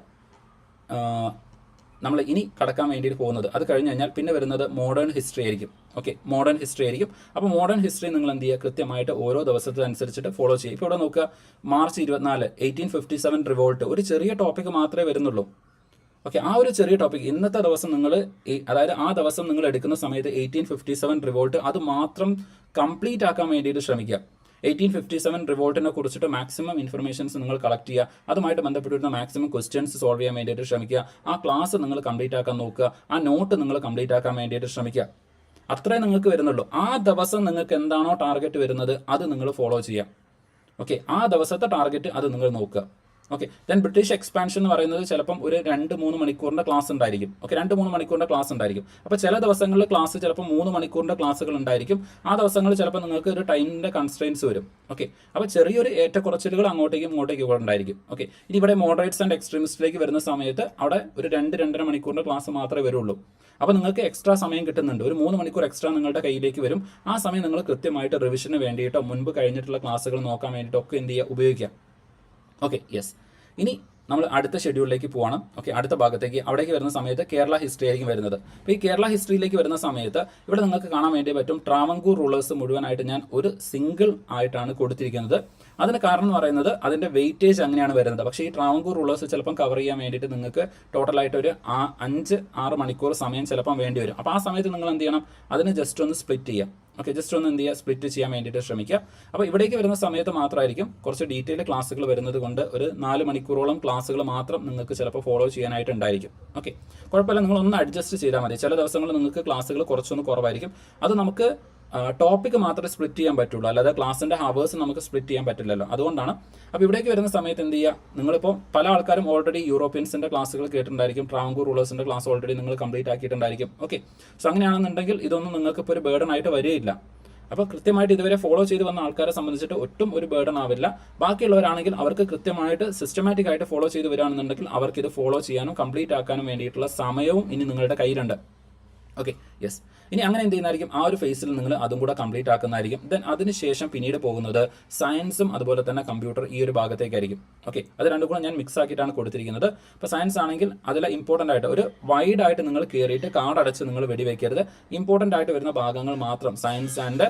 നമ്മൾ ഇനി കടക്കാൻ വേണ്ടിയിട്ട് പോകുന്നത്, അത് കഴിഞ്ഞ് കഴിഞ്ഞാൽ പിന്നെ വരുന്നത് മോഡേൺ ഹിസ്റ്ററി ആയിരിക്കും. ഓക്കെ, മോഡേൺ ഹിസ്റ്ററി ആയിരിക്കും. അപ്പോൾ മോഡേൺ ഹിസ്റ്ററി നിങ്ങൾ എന്ത് ചെയ്യുക, കൃത്യമായിട്ട് ഓരോ ദിവസത്തിനനുസരിച്ചിട്ട് ഫോളോ ചെയ്യും. ഇപ്പോൾ ഇവിടെ നോക്കുക, മാർച്ച് 24 1857 റിവോൾട്ട്, ഒരു ചെറിയ ടോപ്പിക്ക് മാത്രമേ വരുന്നുള്ളൂ. ഓക്കെ, ആ ഒരു ചെറിയ ടോപ്പിക് ഇന്നത്തെ ദിവസം നിങ്ങൾ അതായത് ആ ദിവസം നിങ്ങൾ എടുക്കുന്ന സമയത്ത് 1857 റിവോൾട്ട് അത് മാത്രം കംപ്ലീറ്റ് ആക്കാൻ വേണ്ടിയിട്ട് ശ്രമിക്കുക. 1857 റിവോൾട്ടിനെ കുറിച്ചിട്ട് മാക്സിമം ഇൻഫർമേഷൻസ് നിങ്ങൾ കളക്ട് ചെയ്യുക, അതുമായിട്ട് ബന്ധപ്പെട്ടിരുന്ന മാക്സിമം ക്വസ്റ്റ്യൻസ് സോൾവ് ചെയ്യാൻ വേണ്ടിയിട്ട് ശ്രമിക്കുക, ആ ക്ലാസ് നിങ്ങൾ കംപ്ലീറ്റ് ആക്കാൻ നോക്കുക, ആ നോട്ട് നിങ്ങൾ കംപ്ലീറ്റ് ആക്കാൻ വേണ്ടിയിട്ട് ശ്രമിക്കുക. അത്രേ നിങ്ങൾക്ക് വരുന്നുള്ളൂ. ആ ദിവസം നിങ്ങൾക്ക് എന്താണോ ടാർഗറ്റ് വരുന്നത് അത് നിങ്ങൾ ഫോളോ ചെയ്യാം. ഓക്കെ, ആ ദിവസത്തെ ടാർഗറ്റ് അത് നിങ്ങൾ നോക്കുക. ഓക്കെ, ദെൻ ബ്രിട്ടീഷ് എക്സ്പാൻഷൻ എന്ന് പറയുന്നത് ചിലപ്പം ഒരു 2-3 മണിക്കൂറിൻ്റെ ക്ലാസ് ഉണ്ടായിരിക്കും. ഓക്കെ, 2-3 മണിക്കൂറിൻ്റെ ക്ലാസ് ഉണ്ടായിരിക്കും. അപ്പോൾ ചില ദിവസങ്ങളിൽ ക്ലാസ് ചിലപ്പോൾ 3 മണിക്കൂറിൻ്റെ ക്ലാസ്സുകൾ ഉണ്ടായിരിക്കും. ആ ദിവസങ്ങളിൽ ചിലപ്പോൾ നിങ്ങൾക്ക് ഒരു ടൈമിൻ്റെ കൺസ്ട്രെയിൻസ് വരും. ഓക്കെ, അപ്പോൾ ചെറിയൊരു ഏറ്റക്കുറച്ചിലുകൾ അങ്ങോട്ടേക്കും ഇങ്ങോട്ടേക്കും ഉണ്ടായിരിക്കും. ഓക്കെ, ഇനി ഇവിടെ മോഡറേറ്റ്സ് ആൻഡ് എക്സ്ട്രീമിസ്റ്റിലേക്ക് വരുന്ന സമയത്ത് അവിടെ ഒരു 2-2.5 മണിക്കൂറിൻ്റെ ക്ലാസ് മാത്രമേ വരുള്ളൂ. അപ്പോൾ നിങ്ങൾക്ക് എക്സ്ട്രാ സമയം കിട്ടുന്നുണ്ട്. ഒരു 3 മണിക്കൂർ എക്സ്ട്രാ നിങ്ങളുടെ കയ്യിലേക്ക് വരും. ആ സമയം നിങ്ങൾ കൃത്യമായിട്ട് റിവിഷന് വേണ്ടിയിട്ടോ മുൻപ് കഴിഞ്ഞിട്ടുള്ള ക്ലാസ്സുകൾ നോക്കാൻ വേണ്ടിയിട്ടോ ഒക്കെ എന്ത് ചെയ്യുക, ഉപയോഗിക്കാം. Okay, yes. ഇനി നമ്മൾ അടുത്ത ഷെഡ്യൂളിലേക്ക് പോകണം. ഓക്കെ, അടുത്ത ഭാഗത്തേക്ക് അവിടേക്ക് വരുന്ന സമയത്ത് കേരള ഹിസ്റ്ററി ആയിരിക്കും വരുന്നത്. അപ്പോൾ ഈ കേരള ഹിസ്റ്ററിയിലേക്ക് വരുന്ന സമയത്ത് ഇവിടെ നിങ്ങൾക്ക് കാണാൻ വേണ്ടി പറ്റും ട്രാവൻകൂർ റൂളേഴ്സ് മുഴുവനായിട്ട് ഞാൻ ഒരു സിംഗിൾ ആയിട്ടാണ് കൊടുത്തിരിക്കുന്നത്. അതിന് കാരണം എന്ന് പറയുന്നത് അതിൻ്റെ വെയിറ്റേജ് അങ്ങനെയാണ് വരുന്നത്. പക്ഷേ ഈ ട്രാവൻകൂർ റൂളേഴ്സ് ചിലപ്പം കവർ ചെയ്യാൻ വേണ്ടിയിട്ട് നിങ്ങൾക്ക് ടോട്ടലായിട്ട് ഒരു 5-6 മണിക്കൂർ സമയം ചിലപ്പം വേണ്ടി വരും. അപ്പോൾ ആ സമയത്ത് നിങ്ങൾ എന്ത് ചെയ്യണം, അതിന് ജസ്റ്റ് ഒന്ന് സ്പ്ലിറ്റ് ചെയ്യാം. ഓക്കെ, ജസ്റ്റ് ഒന്ന് എന്ത് ചെയ്യുക, സ്പ്ലിറ്റ് ചെയ്യാൻ വേണ്ടിയിട്ട് ശ്രമിക്കുക. അപ്പോൾ ഇവിടേക്ക് വരുന്ന സമയത്ത് മാത്രമായിരിക്കും കുറച്ച് ഡീറ്റെയിൽ ക്ലാസ്സുകൾ വരുന്നത് കൊണ്ട് ഒരു 4 മണിക്കൂറോളം ക്ലാസ്സുകൾ മാത്രം നിങ്ങൾക്ക് ചിലപ്പോൾ ഫോളോ ചെയ്യാനായിട്ടുണ്ടായിരിക്കും. ഓക്കെ, കുഴപ്പമില്ല, നിങ്ങളൊന്ന് അഡ്ജസ്റ്റ് ചെയ്താൽ മതി. ചില ദിവസങ്ങളിൽ നിങ്ങൾക്ക് ക്ലാസ്സുകൾ കുറച്ചൊന്ന് കുറവായിരിക്കും. അത് നമുക്ക് ടോപ്പിക് മാത്രമേ സ്പ്ലിറ്റ് ചെയ്യാൻ പറ്റുള്ളൂ, അല്ലാതെ ക്ലാസ്സിൻ്റെ ഹവേഴ്സ് നമുക്ക് സ്പ്ലിറ്റ് ചെയ്യാൻ പറ്റില്ലല്ലോ. അതുകൊണ്ടാണ്. അപ്പോൾ ഇവിടേക്ക് വരുന്ന സമയത്ത് എന്ത് ചെയ്യുക, നിങ്ങളിപ്പോൾ പല ആൾക്കാരും ഓൾറെഡി യൂറോപ്യൻസിൻ്റെ ക്ലാസ്സുകൾ കേട്ടിട്ടുണ്ടായിരിക്കും, ട്രാവൻകൂർ റൂളേഴ്സിൻ്റെ ക്ലാസ് ഓൾറെഡി നിങ്ങൾ കംപ്ലീറ്റ് ആക്കിയിട്ടുണ്ടായിരിക്കും. ഓക്കെ, സോ അങ്ങനെയാണെന്നുണ്ടെങ്കിൽ ഇതൊന്നും നിങ്ങൾക്ക് ഇപ്പോൾ ഒരു ബേർഡൻ ആയിട്ട് വരികയില്ല. അപ്പോൾ കൃത്യമായിട്ട് ഇതുവരെ ഫോളോ ചെയ്ത് വന്ന ആൾക്കാരെ സംബന്ധിച്ചിട്ട് ഒട്ടും ഒരു ബേർഡൻ ആവില്ല. ബാക്കിയുള്ളവരാണെങ്കിൽ അവർക്ക് കൃത്യമായിട്ട് സിസ്റ്റമാറ്റിക് ആയിട്ട് ഫോളോ ചെയ്ത് വരികയാണെന്നുണ്ടെങ്കിൽ അവർക്ക് ഇത് ഫോളോ ചെയ്യാനും കംപ്ലീറ്റ് ആക്കാനും വേണ്ടിയിട്ടുള്ള സമയവും ഇനി നിങ്ങളുടെ കയ്യിലുണ്ട്. Okay, yes. ഇനി അങ്ങനെ എന്ത് ചെയ്യുന്നതായിരിക്കും, ആ ഒരു ഫേസിൽ നിങ്ങൾ അതും കൂടെ കംപ്ലീറ്റ് ആക്കുന്നതായിരിക്കും. ദെൻ അതിനുശേഷം പിന്നീട് പോകുന്നത് സയൻസും അതുപോലെ തന്നെ കമ്പ്യൂട്ടർ ഈ ഒരു ഭാഗത്തേക്കായിരിക്കും. ഓക്കെ, അത് രണ്ടും കൂടെ ഞാൻ മിക്സ് ആക്കിയിട്ടാണ് കൊടുത്തിരിക്കുന്നത്. ഇപ്പോൾ സയൻസ് ആണെങ്കിൽ അതിൽ ഇമ്പോർട്ടൻ്റ് ആയിട്ട് ഒരു വൈഡ് ആയിട്ട് നിങ്ങൾ കയറിയിട്ട് കാർഡടച്ച് നിങ്ങൾ വെടിവെക്കരുത്. ഇമ്പോർട്ടൻ്റ് ആയിട്ട് വരുന്ന ഭാഗങ്ങൾ മാത്രം സയൻസ് ആൻഡ്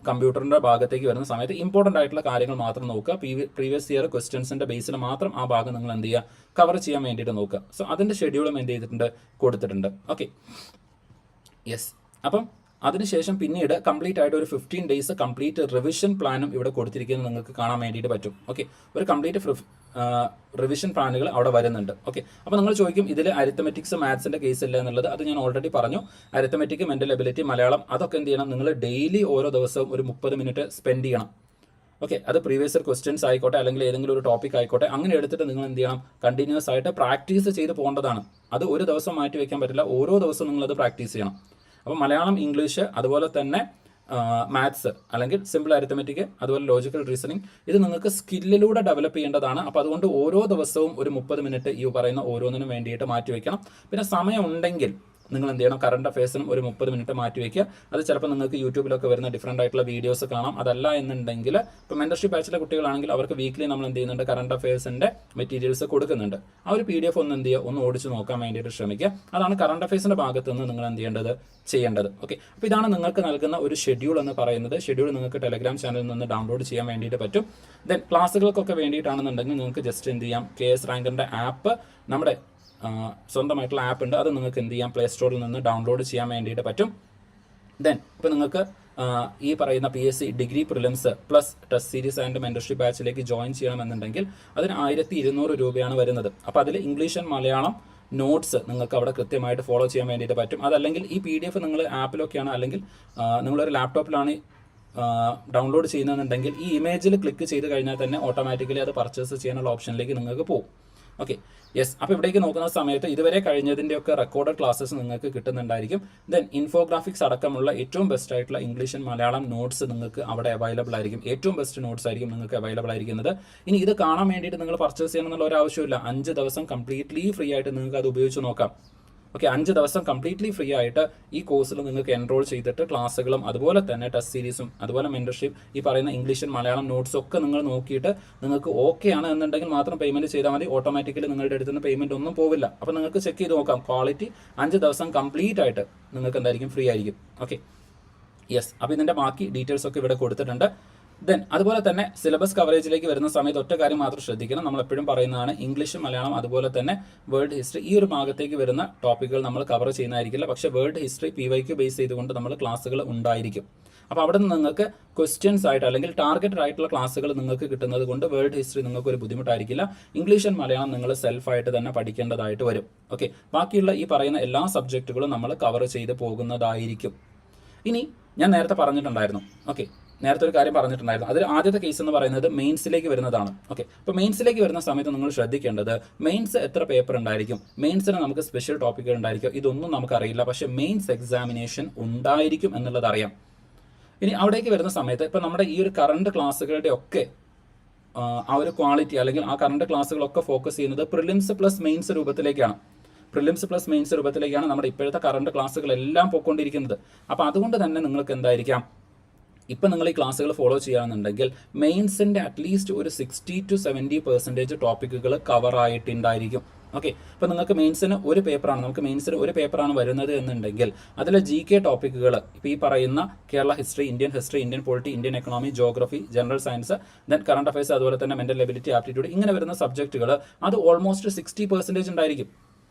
കമ്പ്യൂട്ടറിൻ്റെ ഭാഗത്തേക്ക് വരുന്ന സമയത്ത് ഇമ്പോർട്ടൻ്റ് ആയിട്ടുള്ള കാര്യങ്ങൾ മാത്രം നോക്കുക. പ്രീവിയസ് ഇയർ ക്വസ്റ്റ്യൻസിൻ്റെ ബേസിൽ മാത്രം ആ ഭാഗം നിങ്ങൾ എന്ത് ചെയ്യുക, കവർ ചെയ്യാൻ വേണ്ടിയിട്ട് നോക്കുക. സോ അതിൻ്റെ ഷെഡ്യൂളും എന്ത് ചെയ്തിട്ടുണ്ട്, കൊടുത്തിട്ടുണ്ട്. Okay, yes. അപ്പം അതിനുശേഷം പിന്നീട് കംപ്ലീറ്റ് ആയിട്ട് ഒരു 15 ഡേയ്സ് കംപ്ലീറ്റ് റിവിഷൻ പ്ലാനും ഇവിടെ കൊടുത്തിരിക്കുന്നത് നിങ്ങൾക്ക് കാണാൻ വേണ്ടിയിട്ട് പറ്റും. ഓക്കെ, ഒരു കംപ്ലീറ്റ് റിവിഷൻ പ്ലാനുകൾ അവിടെ വരുന്നുണ്ട്. ഓക്കെ, അപ്പോൾ നിങ്ങൾ ചോദിക്കും ഇതിൽ അരിത്തമെറ്റിക്സ് മാത്സിൻ്റെ കേസ് ഇല്ല എന്നുള്ളത്. അത് ഞാൻ ഓൾറെഡി പറഞ്ഞു. അരിത്തമെറ്റിക്, മെൻ്റൽ എബിലിറ്റി, മലയാളം അതൊക്കെ എന്ത് ചെയ്യണം, നിങ്ങൾ ഡെയിലി ഓരോ ദിവസവും ഒരു 30 മിനിറ്റ് സ്പെൻഡ് ചെയ്യണം. ഓക്കെ, അത് പ്രീവിയസ് ഇയർ ക്വസ്റ്റ്യൻസ് ആയിക്കോട്ടെ അല്ലെങ്കിൽ ഏതെങ്കിലും ഒരു ടോപ്പിക് ആയിക്കോട്ടെ, അങ്ങനെ എടുത്തിട്ട് നിങ്ങൾ എന്ത് ചെയ്യണം, കണ്ടിന്യൂസ് ആയിട്ട് പ്രാക്ടീസ് ചെയ്ത് പോകേണ്ടതാണ്. അത് ഒരു ദിവസം മാറ്റി വയ്ക്കാൻ പറ്റില്ല, ഓരോ ദിവസവും നിങ്ങളത് പ്രാക്ടീസ് ചെയ്യണം. അപ്പോൾ മലയാളം, ഇംഗ്ലീഷ്, അതുപോലെ തന്നെ മാത്സ് അല്ലെങ്കിൽ സിമ്പിൾ അരിത്തമെറ്റിക്, അതുപോലെ ലോജിക്കൽ റീസണിങ്, ഇത് നിങ്ങൾക്ക് സ്കില്ലിലൂടെ ഡെവലപ്പ് ചെയ്യേണ്ടതാണ്. അപ്പോൾ അതുകൊണ്ട് ഓരോ ദിവസവും ഒരു 30 മിനിറ്റ് ഈ പറയുന്ന ഓരോന്നിനും വേണ്ടിയിട്ട് മാറ്റി വയ്ക്കണം. പിന്നെ സമയം ഉണ്ടെങ്കിൽ നിങ്ങൾ എന്ത് ചെയ്യണം, കറണ്ട് അഫയേഴ്സിനും ഒരു 30 മിനിറ്റ് മാറ്റി വയ്ക്കുക. അത് ചിലപ്പോൾ നിങ്ങൾക്ക് യൂട്യൂബിലൊക്കെ വരുന്ന ഡിഫറൻ്റ് ആയിട്ടുള്ള വീഡിയോസ് കാണാം. അതല്ല എന്നുണ്ടെങ്കിൽ ഇപ്പോൾ മെൻറ്റർഷിപ്പ് ബാച്ചിലെ കുട്ടികളാണെങ്കിൽ അവർക്ക് വീക്ക്ലി നമ്മൾ എന്ത് ചെയ്യുന്നുണ്ട്, കറണ്ട് അഫയേഴ്സിൻ്റെ മെറ്റീരിയൽസ് കൊടുക്കുന്നുണ്ട്. ആ ഒരു PDF ഒന്ന് എന്ത് ചെയ്യുക, ഒന്ന് ഓടിച്ച് നോക്കാൻ വേണ്ടിയിട്ട് ശ്രമിക്കുക. അതാണ് കറണ്ട് അഫയേഴ്സിൻ്റെ ഭാഗത്ത് നിന്ന് നിങ്ങൾ എന്ത് ചെയ്യേണ്ടത്. ഓക്കെ, അപ്പോൾ ഇതാണ് നിങ്ങൾക്ക് നൽകുന്ന ഒരു ഷെഡ്യൂൾ എന്ന് പറയുന്നത്. ഷെഡ്യൂൾ നിങ്ങൾക്ക് ടെലഗ്രാം ചാനലിൽ നിന്ന് ഡൗൺലോഡ് ചെയ്യാൻ വേണ്ടിയിട്ട് പറ്റും. ദെൻ ക്ലാസ്സുകൾക്കൊക്കെ വേണ്ടിയിട്ടാണെന്നുണ്ടെങ്കിൽ നിങ്ങൾക്ക് ജസ്റ്റ് എന്ത് ചെയ്യാം, KS റാങ്കറിൻ്റെ ആപ്പ്, നമ്മുടെ സ്വന്തമായിട്ടുള്ള ആപ്പ് ഉണ്ട്, അത് നിങ്ങൾക്ക് എന്ത് ചെയ്യാം, പ്ലേ സ്റ്റോറിൽ നിന്ന് ഡൗൺലോഡ് ചെയ്യാൻ വേണ്ടിയിട്ട് പറ്റും. ദെൻ ഇപ്പോൾ നിങ്ങൾക്ക് ഈ പറയുന്ന PSC degree prelims plus test series and മെൻറ്റർഷിപ്പ് ബാച്ചിലേക്ക് ജോയിൻ ചെയ്യണമെന്നുണ്ടെങ്കിൽ അതിന് 1200 രൂപയാണ് വരുന്നത്. അപ്പോൾ അതിൽ ഇംഗ്ലീഷ് ആൻഡ് മലയാളം നോട്ട്സ് നിങ്ങൾക്ക് അവിടെ കൃത്യമായിട്ട് ഫോളോ ചെയ്യാൻ വേണ്ടിയിട്ട് പറ്റും. അതല്ലെങ്കിൽ ഈ PDF നിങ്ങൾ ആപ്പിലൊക്കെയാണ് അല്ലെങ്കിൽ നിങ്ങളൊരു ലാപ്ടോപ്പിലാണ് ഡൗൺലോഡ് ചെയ്യുന്നതെന്നുണ്ടെങ്കിൽ ഈ ഇമേജിൽ ക്ലിക്ക് ചെയ്ത് കഴിഞ്ഞാൽ തന്നെ ഓട്ടോമാറ്റിക്കലി അത് പർച്ചേസ് ചെയ്യാനുള്ള ഓപ്ഷനിലേക്ക് നിങ്ങൾക്ക് പോകും. Okay, yes. അപ്പോൾ ഇവിടേക്ക് നോക്കുന്ന സമയത്ത് ഇതുവരെ കഴിഞ്ഞതിൻ്റെയൊക്കെ റെക്കോർഡഡ് ക്ലാസ്സസ് നിങ്ങൾക്ക് കിട്ടുന്നുണ്ടായിരിക്കും. ദെൻ ഇൻഫോഗ്രാഫിക്സ് അടക്കമുള്ള ഏറ്റവും ബെസ്റ്റ് ആയിട്ടുള്ള ഇംഗ്ലീഷ് ആൻഡ് മലയാളം നോട്ട്സ് നിങ്ങൾക്ക് അവിടെ അവൈലബിൾ ആയിരിക്കും. ഏറ്റവും ബെസ്റ്റ് നോട്ട്സ് ആയിരിക്കും നിങ്ങൾക്ക് അവൈലബിൾ ആയിരിക്കുന്നത്. ഇനി ഇത് കാണാൻ വേണ്ടിയിട്ട് നിങ്ങൾ പർച്ചേസ് ചെയ്യണം എന്നുള്ള ഒരു ആവശ്യമില്ല. 5 ദിവസം കംപ്ലീറ്റ്ലി ഫ്രീ ആയിട്ട് നിങ്ങൾക്ക് അത് ഉപയോഗിച്ച് നോക്കാം. ഓക്കെ, 5 ദിവസം കംപ്ലീറ്റ്ലി ഫ്രീ ആയിട്ട് ഈ കോഴ്സിൽ നിങ്ങൾക്ക് എൻറോൾ ചെയ്തിട്ട് ക്ലാസ്സുകളും അതുപോലെ തന്നെ ടെസ്റ്റ് സീരീസും അതുപോലെ മെൻറ്റർഷിപ്പ്, ഈ പറയുന്ന ഇംഗ്ലീഷ് മലയാളം നോട്ട്സും ഒക്കെ നിങ്ങൾ നോക്കിയിട്ട് നിങ്ങൾക്ക് ഓക്കെ ആണ് എന്നുണ്ടെങ്കിൽ മാത്രം പേയ്മെൻറ്റ് ചെയ്താൽ മതി. ഓട്ടോമാറ്റിക്കലി നിങ്ങളുടെ അടുത്ത് നിന്ന് പേയ്മെൻറ്റ് ഒന്നും പോവില്ല. അപ്പോൾ നിങ്ങൾക്ക് ചെക്ക് ചെയ്ത് നോക്കാം. ക്വാളിറ്റി 5 ദിവസം കംപ്ലീറ്റ് ആയിട്ട് നിങ്ങൾക്ക് എന്തായിരിക്കും, ഫ്രീ ആയിരിക്കും. Okay, yes. അപ്പോൾ ഇതിൻ്റെ ബാക്കി ഡീറ്റെയിൽസ് ഒക്കെ ഇവിടെ കൊടുത്തിട്ടുണ്ട്. ദെൻ അതുപോലെ തന്നെ സിലബസ് കവറേജിലേക്ക് വരുന്ന സമയത്ത് ഒറ്റ കാര്യം മാത്രം ശ്രദ്ധിക്കണം. നമ്മൾ എപ്പോഴും പറയുന്നതാണ്, ഇംഗ്ലീഷ്, മലയാളം, അതുപോലെ തന്നെ വേൾഡ് ഹിസ്റ്ററി, ഈ ഒരു ഭാഗത്തേക്ക് വരുന്ന ടോപ്പിക്കുകൾ നമ്മൾ കവർ ചെയ്യുന്നതായിരിക്കില്ല. പക്ഷേ വേൾഡ് ഹിസ്റ്ററി PYQ ബേസ് ചെയ്തുകൊണ്ട് നമ്മൾ ക്ലാസ്സുകൾ ഉണ്ടായിരിക്കും. അപ്പോൾ അവിടെ നിന്ന് നിങ്ങൾക്ക് ക്വസ്റ്റ്യൻസ് ആയിട്ട് അല്ലെങ്കിൽ ടാർഗറ്റഡ് ആയിട്ടുള്ള ക്ലാസ്സുകൾ നിങ്ങൾക്ക് കിട്ടുന്നത് കൊണ്ട് വേൾഡ് ഹിസ്റ്ററി നിങ്ങൾക്ക് ഒരു ബുദ്ധിമുട്ടായിരിക്കില്ല. ഇംഗ്ലീഷ് ആൻഡ് മലയാളം നിങ്ങൾ സെൽഫായിട്ട് തന്നെ പഠിക്കേണ്ടതായിട്ട് വരും. ഓക്കെ, ബാക്കിയുള്ള ഈ പറയുന്ന എല്ലാ സബ്ജക്റ്റുകളും നമ്മൾ കവർ ചെയ്ത് പോകുന്നതായിരിക്കും. ഇനി ഞാൻ നേരത്തെ പറഞ്ഞിട്ടുണ്ടായിരുന്നു, ഓക്കെ, നേരത്തെ ഒരു കാര്യം പറഞ്ഞിട്ടുണ്ടായിരുന്നു. അതിൽ ആദ്യത്തെ കേസ് എന്ന് പറയുന്നത് മെയിൻസിലേക്ക് വരുന്നതാണ്. ഓക്കെ, അപ്പോൾ മെയിൻസിലേക്ക് വരുന്ന സമയത്ത് നിങ്ങൾ ശ്രദ്ധിക്കേണ്ടത് മെയിൻസ് എത്ര പേപ്പർ ഉണ്ടായിരിക്കും, മെയിൻസിന് നമുക്ക് സ്പെഷ്യൽ ടോപ്പിക്കുകൾ ഉണ്ടായിരിക്കും, ഇതൊന്നും നമുക്കറിയില്ല. പക്ഷേ മെയിൻസ് എക്സാമിനേഷൻ ഉണ്ടായിരിക്കും എന്നുള്ളത് അറിയാം. ഇനി അവിടേക്ക് വരുന്ന സമയത്ത് ഇപ്പോൾ നമ്മുടെ ഈ ഒരു കറണ്ട് ക്ലാസ്സുകളുടെ ഒക്കെ ആ ഒരു ക്വാളിറ്റി അല്ലെങ്കിൽ ആ കറണ്ട് ക്ലാസ്സുകളൊക്കെ ഫോക്കസ് ചെയ്യുന്നത് പ്രിലിംസ് പ്ലസ് മെയിൻസ് രൂപത്തിലേക്കാണ്. പ്രിലിംസ് പ്ലസ് മെയിൻസ് രൂപത്തിലേക്കാണ് നമ്മുടെ ഇപ്പോഴത്തെ കറണ്ട് ക്ലാസ്സുകളെല്ലാം പോയിക്കൊണ്ടിരിക്കുന്നത്. അപ്പോൾ അതുകൊണ്ട് തന്നെ നിങ്ങൾക്ക് എന്തായിരിക്കാം, ഇപ്പം നിങ്ങൾ ഈ ക്ലാസ്സുകൾ ഫോളോ ചെയ്യുകയാണെന്നുണ്ടെങ്കിൽ മെയിൻസിൻ്റെ അറ്റ്ലീസ്റ്റ് ഒരു 60 to 70% ടോപ്പിക്കുകൾ കവറായിട്ടുണ്ടായിരിക്കും. ഓക്കെ, ഇപ്പോൾ നിങ്ങൾക്ക് മെയിൻസിന് ഒരു പേപ്പറാണ്, നമുക്ക് മെയിൻസിന് ഒരു പേപ്പറാണ് വരുന്നത് എന്നുണ്ടെങ്കിൽ അതിലെ GK ടോപ്പിക്കുകൾ ഇപ്പോൾ ഈ പറയുന്ന Kerala history, Indian polity, Indian economy, geography, general science, then current affairs, അതുപോലെ തന്നെ മെൻ്റൽ എബിലിറ്റി, ആപ്റ്റിറ്റ്യൂഡ്, ഇങ്ങനെ വരുന്ന സബ്ജക്റ്റുകൾ അത് ഓൾമോസ്റ്റ് 60% ഉണ്ടായിരിക്കും.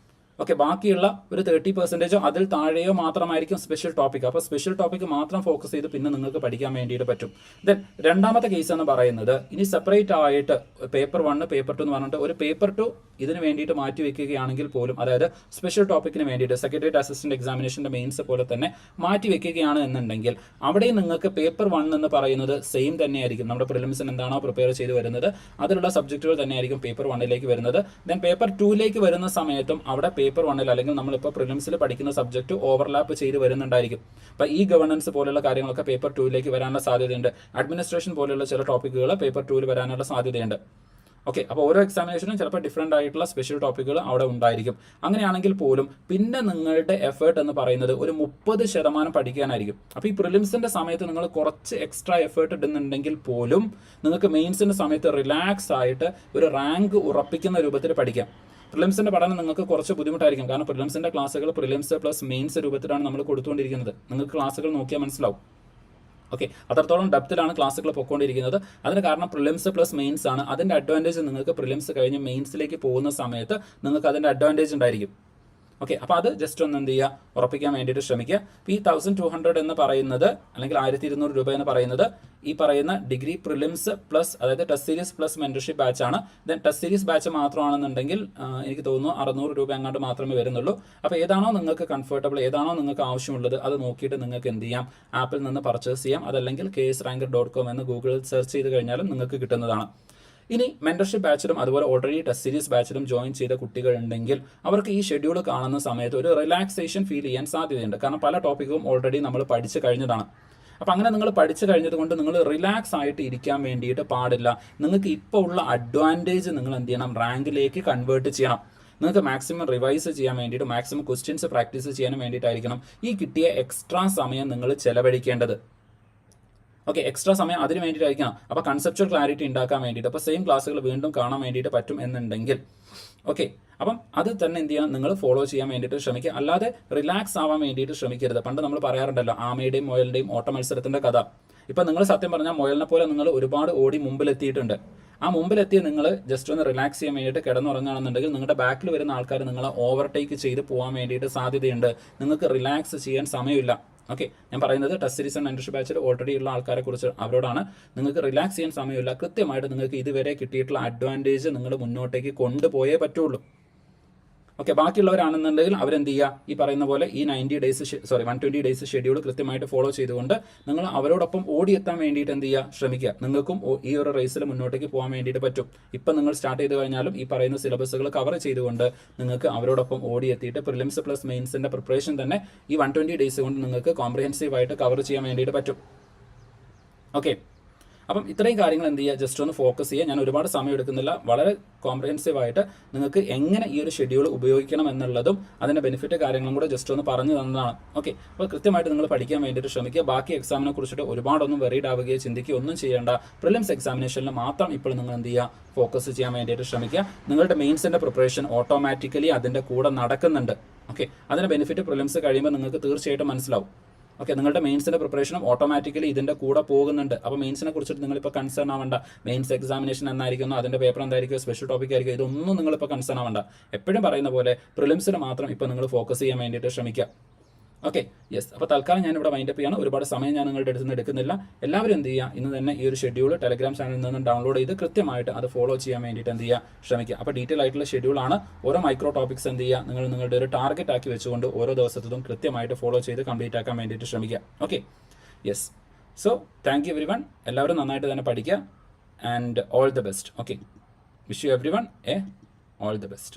ഓക്കെ, ബാക്കിയുള്ള ഒരു 30% അതിൽ താഴെയോ മാത്രമായിരിക്കും സ്പെഷ്യൽ ടോപ്പിക്. അപ്പോൾ സ്പെഷ്യൽ ടോപ്പിക് മാത്രം ഫോക്കസ് ചെയ്ത് പിന്നെ നിങ്ങൾക്ക് പഠിക്കാൻ വേണ്ടിയിട്ട് പറ്റും. ദെൻ രണ്ടാമത്തെ കേസ് എന്ന് പറയുന്നത് ഇനി സെപ്പറേറ്റ് ആയിട്ട് പേപ്പർ 1, പേപ്പർ 2 എന്ന് പറഞ്ഞിട്ട് ഒരു പേപ്പർ 2 ഇതിന് വേണ്ടിയിട്ട് മാറ്റി വെക്കുകയാണെങ്കിൽ പോലും, അതായത് സ്പെഷ്യൽ ടോപ്പിക്കിന് വേണ്ടിയിട്ട് സെക്രട്ടേറിയറ്റ് അസിസ്റ്റന്റ് എക്സാമിനേഷൻ്റെ മെയിൻസ് പോലെ തന്നെ മാറ്റി വെക്കുകയാണ് എന്നുണ്ടെങ്കിൽ അവിടെ നിങ്ങൾക്ക് പേപ്പർ 1 എന്ന് പറയുന്നത് സെയിം തന്നെയായിരിക്കും. നമ്മുടെ പ്രിലിംസിന് എന്താണോ പ്രിപ്പയർ ചെയ്ത് വരുന്നത് അതിലുള്ള സബ്ജക്റ്റുകൾ തന്നെയായിരിക്കും പേപ്പർ 1ലേക്ക് വരുന്നത്. ദെൻ പേപ്പർ 2ലേക്ക് വരുന്ന സമയത്തും അവിടെ പേപ്പർ 1 അല്ലെങ്കിൽ നമ്മളിപ്പോൾ പ്രിലിംസിൽ പഠിക്കുന്ന സബ്ജക്റ്റ് ഓവർലാപ്പ് ചെയ്ത് വരുന്നുണ്ടായിരിക്കും. അപ്പോൾ ഈ ഗവർണൻസ് പോലുള്ള കാര്യങ്ങളൊക്കെ പേപ്പർ 2ലേക്ക് വരാനുള്ള സാധ്യതയുണ്ട്. അഡ്മിനിസ്ട്രേഷൻ പോലെയുള്ള ചില ടോപ്പിക്കുകൾ പേപ്പർ 2ൽ വരാനുള്ള സാധ്യതയുണ്ട്. ഓക്കെ, അപ്പോൾ ഓരോ എക്സാമിനേഷനും ചിലപ്പോൾ ഡിഫറെൻ്റ് ആയിട്ടുള്ള സ്പെഷ്യൽ ടോപ്പിക്കുകൾ അവിടെ ഉണ്ടായിരിക്കും. അങ്ങനെയാണെങ്കിൽ പോലും പിന്നെ നിങ്ങളുടെ എഫേർട്ട് എന്ന് പറയുന്നത് ഒരു 30% പഠിക്കാനായിരിക്കും. അപ്പോൾ ഈ പ്രിലിംസിൻ്റെ സമയത്ത് നിങ്ങൾ കുറച്ച് എക്സ്ട്രാ എഫേർട്ട് ഇടുന്നുണ്ടെങ്കിൽ പോലും നിങ്ങൾക്ക് മെയിൻസിൻ്റെ സമയത്ത് റിലാക്സ് ആയിട്ട് ഒരു റാങ്ക് ഉറപ്പിക്കുന്ന രൂപത്തിൽ പഠിക്കാം. പ്രിലിംസിൻ്റെ പഠനം നിങ്ങൾക്ക് കുറച്ച് ബുദ്ധിമുട്ടായിരിക്കും, കാരണം പ്രിലിംസിൻ്റെ ക്ലാസ്സുകൾ പ്രിലിംസ് പ്ലസ് മെയിൻസ് രൂപത്തിലാണ് നമ്മൾ കൊടുത്തുകൊണ്ടിരിക്കുന്നത്. നിങ്ങൾക്ക് ക്ലാസ്സുകൾ നോക്കിയാൽ മനസ്സിലാവും. ഓക്കെ, അത്രത്തോളം ഡെപ്തിലാണ് ക്ലാസ്സുകൾ പൊയ്ക്കൊണ്ടിരിക്കുന്നത്. അതിന് കാരണം പ്രിലിംസ് പ്ലസ് മെയിൻസ് ആണ്. അതിൻ്റെ അഡ്വാൻറ്റേജ് നിങ്ങൾക്ക് പ്രിലിംസ് കഴിഞ്ഞ് മെയിൻസിലേക്ക് പോകുന്ന സമയത്ത് നിങ്ങൾക്ക് അതിൻ്റെ അഡ്വാൻറ്റേജ് ഉണ്ടായിരിക്കും. ഓക്കെ, അപ്പോൾ അത് ജസ്റ്റ് ഒന്ന് എന്ത് ചെയ്യുക, ഉറപ്പിക്കാൻ വേണ്ടിയിട്ട് ശ്രമിക്കുക. ഈ 1200 എന്ന് പറയുന്നത് അല്ലെങ്കിൽ 1200 രൂപ എന്ന് പറയുന്നത് ഈ പറയുന്ന ഡിഗ്രി പ്രിലിംസ് പ്ലസ്, അതായത് ടെസ്റ്റ് സീരീസ് പ്ലസ് മെൻറ്റർഷിപ്പ് ബാച്ചാണ്. ദെൻ ടെസ്റ്റ് സീരീസ് ബാച്ച് മാത്രമാണെന്നുണ്ടെങ്കിൽ എനിക്ക് തോന്നുന്നു 600 രൂപ അങ്ങോട്ട് മാത്രമേ വരുന്നുള്ളൂ. അപ്പോൾ ഏതാണോ നിങ്ങൾക്ക് കംഫർട്ടബിൾ, ഏതാണോ നിങ്ങൾക്ക് ആവശ്യമുള്ളത് അത് നോക്കിയിട്ട് നിങ്ങൾക്ക് എന്ത് ചെയ്യാം, ആപ്പിൽ നിന്ന് പർച്ചേസ് ചെയ്യാം. അതല്ലെങ്കിൽ ksranker.com എന്ന് ഗൂഗിളിൽ സെർച്ച് ചെയ്ത് കഴിഞ്ഞാലും നിങ്ങൾക്ക് കിട്ടുന്നതാണ്. ഇനി മെൻറ്റർഷിപ്പ് ബാച്ചിലും അതുപോലെ ഓൾറെഡി ടെസ്റ്റ് സീരീസ് ബാച്ചിലും ജോയിൻ ചെയ്ത കുട്ടികളുണ്ടെങ്കിൽ അവർക്ക് ഈ ഷെഡ്യൂൾ കാണുന്ന സമയത്ത് ഒരു റിലാക്സേഷൻ ഫീൽ ചെയ്യാൻ സാധ്യതയുണ്ട്. കാരണം പല ടോപ്പിക്കും ഓൾറെഡി നമ്മൾ പഠിച്ചു കഴിഞ്ഞതാണ്. അപ്പോൾ അങ്ങനെ നിങ്ങൾ പഠിച്ചു കഴിഞ്ഞത് കൊണ്ട് നിങ്ങൾ റിലാക്സ് ആയിട്ട് ഇരിക്കാൻ വേണ്ടിയിട്ട് പാടില്ല. നിങ്ങൾക്ക് ഇപ്പോൾ ഉള്ള അഡ്വാൻറ്റേജ് നിങ്ങൾ എന്ത് ചെയ്യണം, റാങ്കിലേക്ക് കൺവേർട്ട് ചെയ്യണം. നിങ്ങൾക്ക് മാക്സിമം റിവൈസ് ചെയ്യാൻ വേണ്ടിയിട്ട്, മാക്സിമം ക്വസ്റ്റ്യൻസ് പ്രാക്ടീസ് ചെയ്യാൻ വേണ്ടിയിട്ടായിരിക്കണം ഈ കിട്ടിയ എക്സ്ട്രാ സമയം നിങ്ങൾ ചെലവഴിക്കേണ്ടത്. ഓക്കെ, എക്സ്ട്രാ സമയം അതിന് വേണ്ടിയിട്ടായിരിക്കണം. അപ്പോൾ കൺസെപ്ച്വൽ ക്ലാരിറ്റി ഉണ്ടാക്കാൻ വേണ്ടിയിട്ട്, അപ്പോൾ സെയിം ക്ലാസ്സുകൾ വീണ്ടും കാണാൻ വേണ്ടിയിട്ട് പറ്റും എന്നുണ്ടെങ്കിൽ ഓക്കെ, അപ്പം അത് തന്നെ എന്ത് ചെയ്യണം, നിങ്ങൾ ഫോളോ ചെയ്യാൻ വേണ്ടിയിട്ട് ശ്രമിക്കുക. അല്ലാതെ റിലാക്സ് ആവാൻ വേണ്ടിയിട്ട് ശ്രമിക്കരുത്. പണ്ട് നമ്മൾ പറയാറുണ്ടല്ലോ ആമയുടെയും മുയലിൻ്റെയും ഓട്ട മത്സരത്തിൻ്റെ കഥ. ഇപ്പം നിങ്ങൾ സത്യം പറഞ്ഞാൽ മുയലിനെ പോലെ നിങ്ങൾ ഒരുപാട് ഓടി മുമ്പിലെത്തിയിട്ടുണ്ട്. ആ മുമ്പിലെത്തിയ നിങ്ങൾ ജസ്റ്റ് ഒന്ന് റിലാക്സ് ചെയ്യാൻ വേണ്ടിയിട്ട് കിടന്നുറങ്ങുകയാണെന്നുണ്ടെങ്കിൽ നിങ്ങളുടെ ബാക്കിൽ വരുന്ന ആൾക്കാർ നിങ്ങളെ ഓവർടേക്ക് ചെയ്ത് പോകാൻ വേണ്ടിയിട്ട് സാധ്യതയുണ്ട്. നിങ്ങൾക്ക് റിലാക്സ് ചെയ്യാൻ സമയമില്ല. ഓക്കെ, ഞാൻ പറയുന്നത് ടെസ്റ്റ് സീരീസ് ആൻഡ് മെൻറ്റർഷിപ്പ് ബാച്ചിൽ ഓൾറെഡി ഉള്ള ആൾക്കാരെ കുറിച്ച് അവരോടാണ്. നിങ്ങൾക്ക് റിലാക്സ് ചെയ്യാൻ സമയമില്ല. കൃത്യമായിട്ട് നിങ്ങൾക്ക് ഇതുവരെ കിട്ടിയിട്ടുള്ള അഡ്വാൻറ്റേജ് നിങ്ങൾ മുന്നോട്ടേക്ക് കൊണ്ടുപോയേ പറ്റുള്ളൂ. ഓക്കെ, ബാക്കിയുള്ളവരാണെന്നുണ്ടെങ്കിൽ അവരെന്ത് ചെയ്യുക, ഈ പറയുന്ന പോലെ ഈ 120 ഡേയ്സ് ഷെഡ്യൂൾ കൃത്യമായിട്ട് ഫോളോ ചെയ്തുകൊണ്ട് നിങ്ങൾ അവരോടൊപ്പം ഓടിയെത്താൻ വേണ്ടിയിട്ട് എന്ത് ചെയ്യുക, ശ്രമിക്കുക. നിങ്ങൾക്കും ഈ ഒരു റേസിൽ മുന്നോട്ടേക്ക് പോകാൻ വേണ്ടിയിട്ട് പറ്റും. ഇപ്പം നിങ്ങൾ സ്റ്റാർട്ട് ചെയ്ത് കഴിഞ്ഞാലും ഈ പറയുന്ന സിലബസുകൾ കവർ ചെയ്തുകൊണ്ട് നിങ്ങൾക്ക് അവരോടൊപ്പം ഓടിയെത്തിയിട്ട് പ്രിലിംസ് പ്ലസ് മെയിൻസിൻ്റെ പ്രിപ്പറേഷൻ തന്നെ ഈ 120 ഡേയ്സ് കൊണ്ട് നിങ്ങൾക്ക് കോംപ്രിഹെൻസീവായിട്ട് കവർ ചെയ്യാൻ വേണ്ടിയിട്ട് പറ്റും. ഓക്കെ, അപ്പം ഇത്രയും കാര്യങ്ങൾ എന്ത് ചെയ്യുക, ജസ്റ്റ് ഒന്ന് ഫോക്കസ് ചെയ്യുക. ഞാൻ ഒരുപാട് സമയം എടുക്കുന്നില്ല. വളരെ കോംപ്രിഹെൻസീവായിട്ട് നിങ്ങൾക്ക് എങ്ങനെ ഈ ഒരു ഷെഡ്യൂൾ ഉപയോഗിക്കണം എന്നുള്ളതും അതിൻ്റെ ബെനിഫിറ്റ് കാര്യങ്ങളും കൂടെ ജസ്റ്റ് ഒന്ന് പറഞ്ഞു തന്നതാണ്. ഓക്കെ, അപ്പോൾ കൃത്യമായിട്ട് നിങ്ങൾ പഠിക്കാൻ വേണ്ടിയിട്ട് ശ്രമിക്കുക. ബാക്കി എക്സാമിനെ കുറിച്ചിട്ട് ഒരുപാടൊന്നും വെറീഡ് ആവുകയോ ചിന്തിക്കുകയോ ഒന്നും ചെയ്യേണ്ട. പ്രിലിംസ് എക്സാമിനേഷനിൽ മാത്രം ഇപ്പോൾ നിങ്ങൾ എന്ത് ചെയ്യുക, ഫോക്കസ് ചെയ്യാൻ വേണ്ടിയിട്ട് ശ്രമിക്കുക. നിങ്ങളുടെ മെയിൻസിൻ്റെ പ്രിപ്പറേഷൻ ഓട്ടോമാറ്റിക്കലി അതിൻ്റെ കൂടെ നടക്കുന്നുണ്ട്. ഓക്കെ, അതിൻ്റെ ബെനിഫിറ്റ് പ്രിലിംസ് കഴിയുമ്പോൾ നിങ്ങൾക്ക് തീർച്ചയായിട്ടും മനസ്സിലാവും. ഓക്കെ, നിങ്ങളുടെ മെയിൻസിൻ്റെ പ്രിപ്പറേഷനും ഓട്ടോമാറ്റിക്കലി ഇതിൻ്റെ കൂടെ പോകുന്നുണ്ട്. അപ്പോൾ മെയിൻസിനെ കുറിച്ചിട്ട് നിങ്ങളിപ്പോൾ കൺസേൺ ആവേണ്ട. മെയിൻസ് എക്സാമിനേഷൻ എന്നായിരിക്കുന്നു, അതിൻ്റെ പേപ്പർ എന്തായിരിക്കും, സ്പെഷ്യൽ ടോപ്പിക് ആയിരിക്കും, ഇതൊന്നും നിങ്ങളിപ്പോൾ കൺസേൺ ആവേണ്ട. എപ്പോഴും പറയുന്ന പോലെ പ്രിലിംസിന് മാത്രം ഇപ്പോൾ നിങ്ങൾ ഫോക്കസ് ചെയ്യാൻ വേണ്ടിയിട്ട് ശ്രമിക്കുക. Okay, yes. അപ്പോൾ തൽക്കാലം ഞാൻ ഇവിടെ വൈൻഡപ്പ് ചെയ്യാണ്. ഒരുപാട് സമയം ഞാൻ നിങ്ങളുടെ അടുത്ത് നിന്ന് എടുക്കുന്നില്ല. എല്ലാവരും എന്ത് ചെയ്യുക, ഇന്ന് തന്നെ ഈ ഒരു ഷെഡ്യൂൾ ടെലഗ്രാം ചാനലിൽ നിന്ന് ഡൗൺലോഡ് ചെയ്ത് കൃത്യമായിട്ട് അത് ഫോളോ ചെയ്യാൻ വേണ്ടിയിട്ട് എന്ത് ചെയ്യുക, ശ്രമിക്കുക. അപ്പോൾ ഡീറ്റെയിൽ ആയിട്ടുള്ള ഷെഡ്യൂളാണ്. ഓരോ മൈക്രോ ടോപ്പിക്സ് എന്ത് ചെയ്യുക, നിങ്ങൾ നിങ്ങളുടെ ഒരു ടാർഗറ്റ് ആക്കി വെച്ചുകൊണ്ട് ഓരോ ദിവസത്തും കൃത്യമായിട്ട് ഫോളോ ചെയ്ത് കംപ്ലീറ്റ് ആക്കാൻ വേണ്ടിയിട്ട് ശ്രമിക്കുക. Okay, yes. So thank you every one. എല്ലാവരും നന്നായിട്ട് തന്നെ പഠിക്കുക. And all the best. Okay, wish you every one all the best.